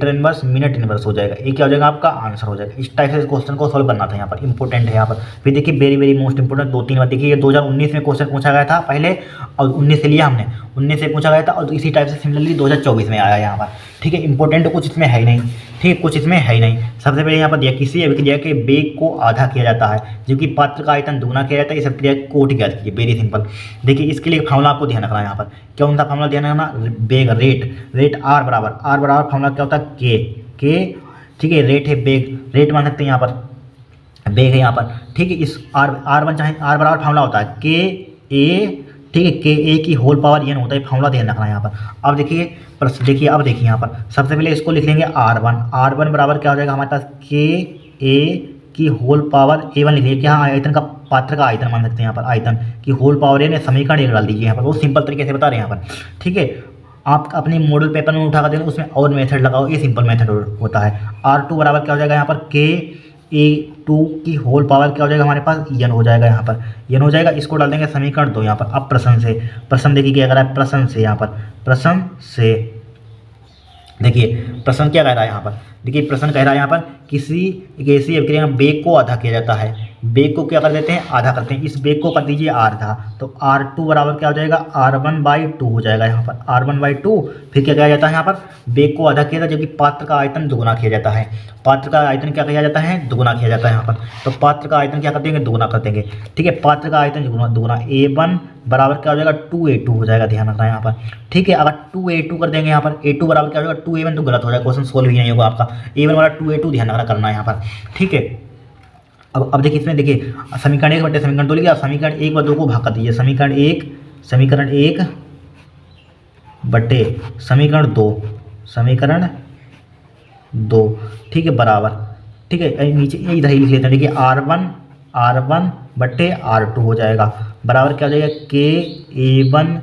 inverse minute inverse हो जाएगा। ये क्या हो जाएगा, आपका आंसर हो जाएगा। इस टाइप से इस क्वेश्चन को सॉल्व करना था, यहाँ पर इंपॉर्टेंट है यहाँ पर। फिर देखिए वेरी मोस्ट इंपॉर्टेंट 2-3 बार देखिए, ये 2019 में क्वेश्चन पूछा गया था पहले, और 19 से लिया हमने, 19 से पूछा गया था, और इसी टाइप से सिमिलरली 2024 में आया यहाँ पर, ठीक है। इंपॉर्टेंट कुछ इसमें है ही नहीं, ठीक, कुछ इसमें है ही नहीं। सबसे पहले यहाँ पर दिया किसी अभिक्रिया के वेग को आधा किया जाता है जबकि पात्र का आयतन दुगना किया जाता है, इस अभिक्रिया की कोटि ज्ञात कीजिए, वेरी सिंपल। देखिए इसके लिए फार्मूला आपको ध्यान रखना है, यहाँ पर कौन सा फार्मूला ध्यान रखना, वेग रेट आर बराबर फार्मूला क्या होता है के, ठीक है, रेट है वेग, रेट मान सकते हैं यहाँ पर, वेग है यहाँ पर, ठीक है। इस R1 चाहे R बराबर फार्मूला होता है के ए, ठीक है, के ए की होल पावर n होता है, फार्मूला ध्यान रखना है यहाँ पर। अब देखिए अब देखिए यहाँ पर सबसे पहले इसको लिख लेंगे R1 बराबर क्या हो जाएगा हमारे पास के ए की होल पावर A1 लिख लीजिए, क्या आयतन का पात्र का आयतन मान सकते हैं यहाँ पर, आयतन की होल पावर n, समीकरण 1 डाल दीजिए यहाँ पर, वो सिंपल तरीके से बता रहे हैं यहाँ पर, ठीक है। आप अपने मॉडल पेपर में उठा कर देंगे, उसमें और मेथड लगाओ, ये सिंपल मेथड होता है। R2 बराबर क्या हो जाएगा यहाँ पर, के A2 की होल पावर क्या हो जाएगा हमारे पास, n हो जाएगा यहाँ पर, n हो जाएगा। इसको डाल देंगे समीकरण 2 यहाँ पर। अब प्रश्न देखिए क्या कह रहा है, प्रश्न से यहाँ पर, प्रश्न से देखिए प्रश्न क्या कह रहा है यहाँ पर, देखिए प्रश्न कह रहा है यहाँ पर किसी ऐसी अभिक्रिया में वेग को आधा किया जाता है, वेग को क्या कर देते हैं, आधा करते हैं, इस वेग को कर दीजिए आधा, तो R2 बराबर क्या हो जाएगा R1/2 हो जाएगा यहाँ पर, R1/2। फिर क्या किया जाता है यहाँ पर, वेग को आधा किया जाता है जबकि पात्र का आयतन दुगुना किया जाता है, पात्र का आयतन क्या किया जाता है, दुगुना किया जाता है यहाँ पर, तो पात्र का आयतन क्या कर देंगे, दुगुना कर देंगे, ठीक है। पात्र का आयतन दुगुना A1 बराबर क्या हो जाएगा 2A2 हो जाएगा, ध्यान रखना है यहाँ पर, ठीक है। अगर 2A2 कर देंगे यहाँ पर, A2 बराबर क्या हो जाएगा 2A1, तो गलत हो जाएगा, क्वेश्चन सोल्व ही नहीं होगा आपका, A1 वाला 2A2 ध्यान रखना करना है यहाँ पर, ठीक है। अब देखिए इसमें देखिए समीकरण 1 बटे समीकरण 2 लिखिए, आप समीकरण 1 व 2 को भाग कर दीजिए, समीकरण 1 बटे समीकरण 2, ठीक है, बराबर, ठीक है। नीचे इधर ही लिख लेते हैं, देखिए R1 बटे R2 हो जाएगा, बराबर क्या हो जाएगा के A1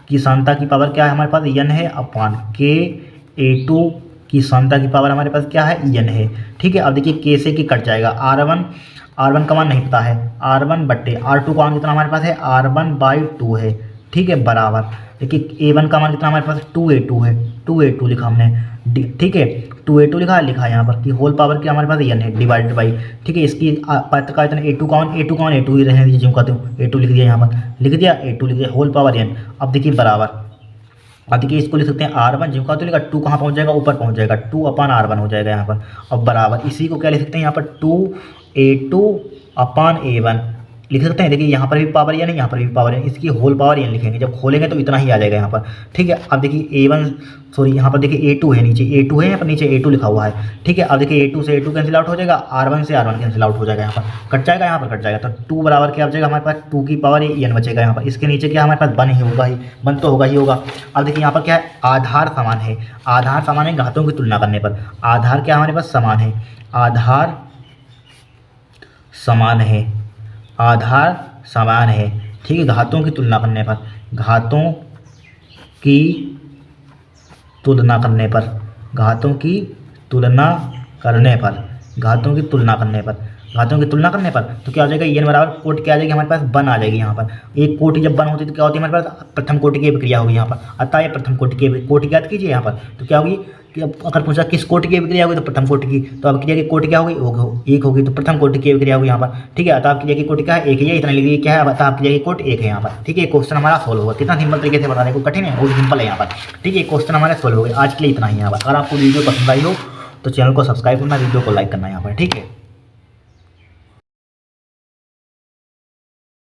की सांद्रता की पावर क्या है हमारे पास, n है, अपान के A2 की सांद्रता की पावर हमारे पास क्या है, n है, ठीक है। अब देखिए के से की कट जाएगा, R1 का मान नहीं पता है, R1 बट्टे R2 का मान कितना हमारे पास है, R1/2 है, ठीक है, बराबर। देखिए A1 का मान कितना हमारे पास 2A2 है, 2A2 लिखा हमने, ठीक है, 2A2 लिखा है यहाँ पर कि होल पावर की हमारे पास n है, डिवाइडेड बाई, ठीक है। इसकी पात्र का आयतन A2 का मान A2 ही रहने दीजिए, जो कहते हूँ A2 लिख दिया यहाँ पर, लिख दिया A2 लिख दिया, होल पावर n। अब देखिए बराबर अब देखिए इसको लिख सकते हैं R1 जिसका तो लिखा 2 कहाँ पहुँच जाएगा, ऊपर पहुँच जाएगा, 2/R1 हो जाएगा यहाँ पर। और बराबर इसी को क्या लिख सकते हैं यहाँ पर 2A2/A1 लिख सकते हैं। देखिए यहाँ पर भी पावर n है, यहाँ पर भी पावर n, इसकी होल पावर n लिखेंगे, जब खोलेंगे तो इतना ही आ जाएगा यहाँ पर। ठीक है, अब देखिए यहाँ पर देखिए A2 है, नीचे A2 है, यहाँ पर नीचे A2 लिखा हुआ है। ठीक है, अब देखिए A2 से A2 कैंसिल आउट हो जाएगा, R1 से R1 कैंसिल आउट हो जाएगा, यहाँ पर कट जाएगा, यहाँ पर कट जाएगा। तो 2 बराबर क्या बचेगा हमारे पास, 2 की पावर n बचेगा यहाँ पर। इसके नीचे क्या हमारे पास 1 ही होगा, ही 1 तो होगा ही होगा। अब देखिए यहाँ पर क्या है, आधार समान है, आधार समान है घातों की तुलना करने पर। आधार क्या हमारे पास समान है, आधार समान है, आधार समान है। ठीक है, घातों की तुलना करने पर, घातों की तुलना करने पर, घातों की तुलना करने पर, घातों की तुलना करने पर, घातों की तुलना करने पर तो क्या हो जाएगा, n बराबर कोटि क्या आ जाएगी हमारे पास 1 आ जाएगी यहाँ पर। एक कोटि जब 1 होती है तो क्या होती है हमारे पास, प्रथम कोटि की अभिक्रिया होगी यहाँ पर। अतः ये प्रथम कोटि की कोटि ज्ञात कीजिए यहाँ पर। तो क्या होगी कि अब अगर पूछा किस कोटि की अभिक्रिया होगी तो प्रथम कोटि की, तो अभिक्रिया की कोटि क्या होगी, एक होगी, तो प्रथम कोटि की अभिक्रिया होगी यहाँ पर। ठीक है, अतः अभिक्रिया की कोटि क्या है, एक है, इतना लिखिए क्या है, अतः अभिक्रिया की कोटि 1 है यहाँ पर। ठीक है, क्वेश्चन हमारा सोल्व होगा। कितना सिंपल तरीके से बता रहे, कठिन है, बहुत सिंपल है यहाँ पर। ठीक है, क्वेश्चन हमारे सोल्व हो गए। आज के लिए इतना ही यहाँ पर। अगर आपको वीडियो पसंद आई हो तो चैनल को सब्सक्राइब करना, वीडियो को लाइक करना यहाँ पर। ठीक है।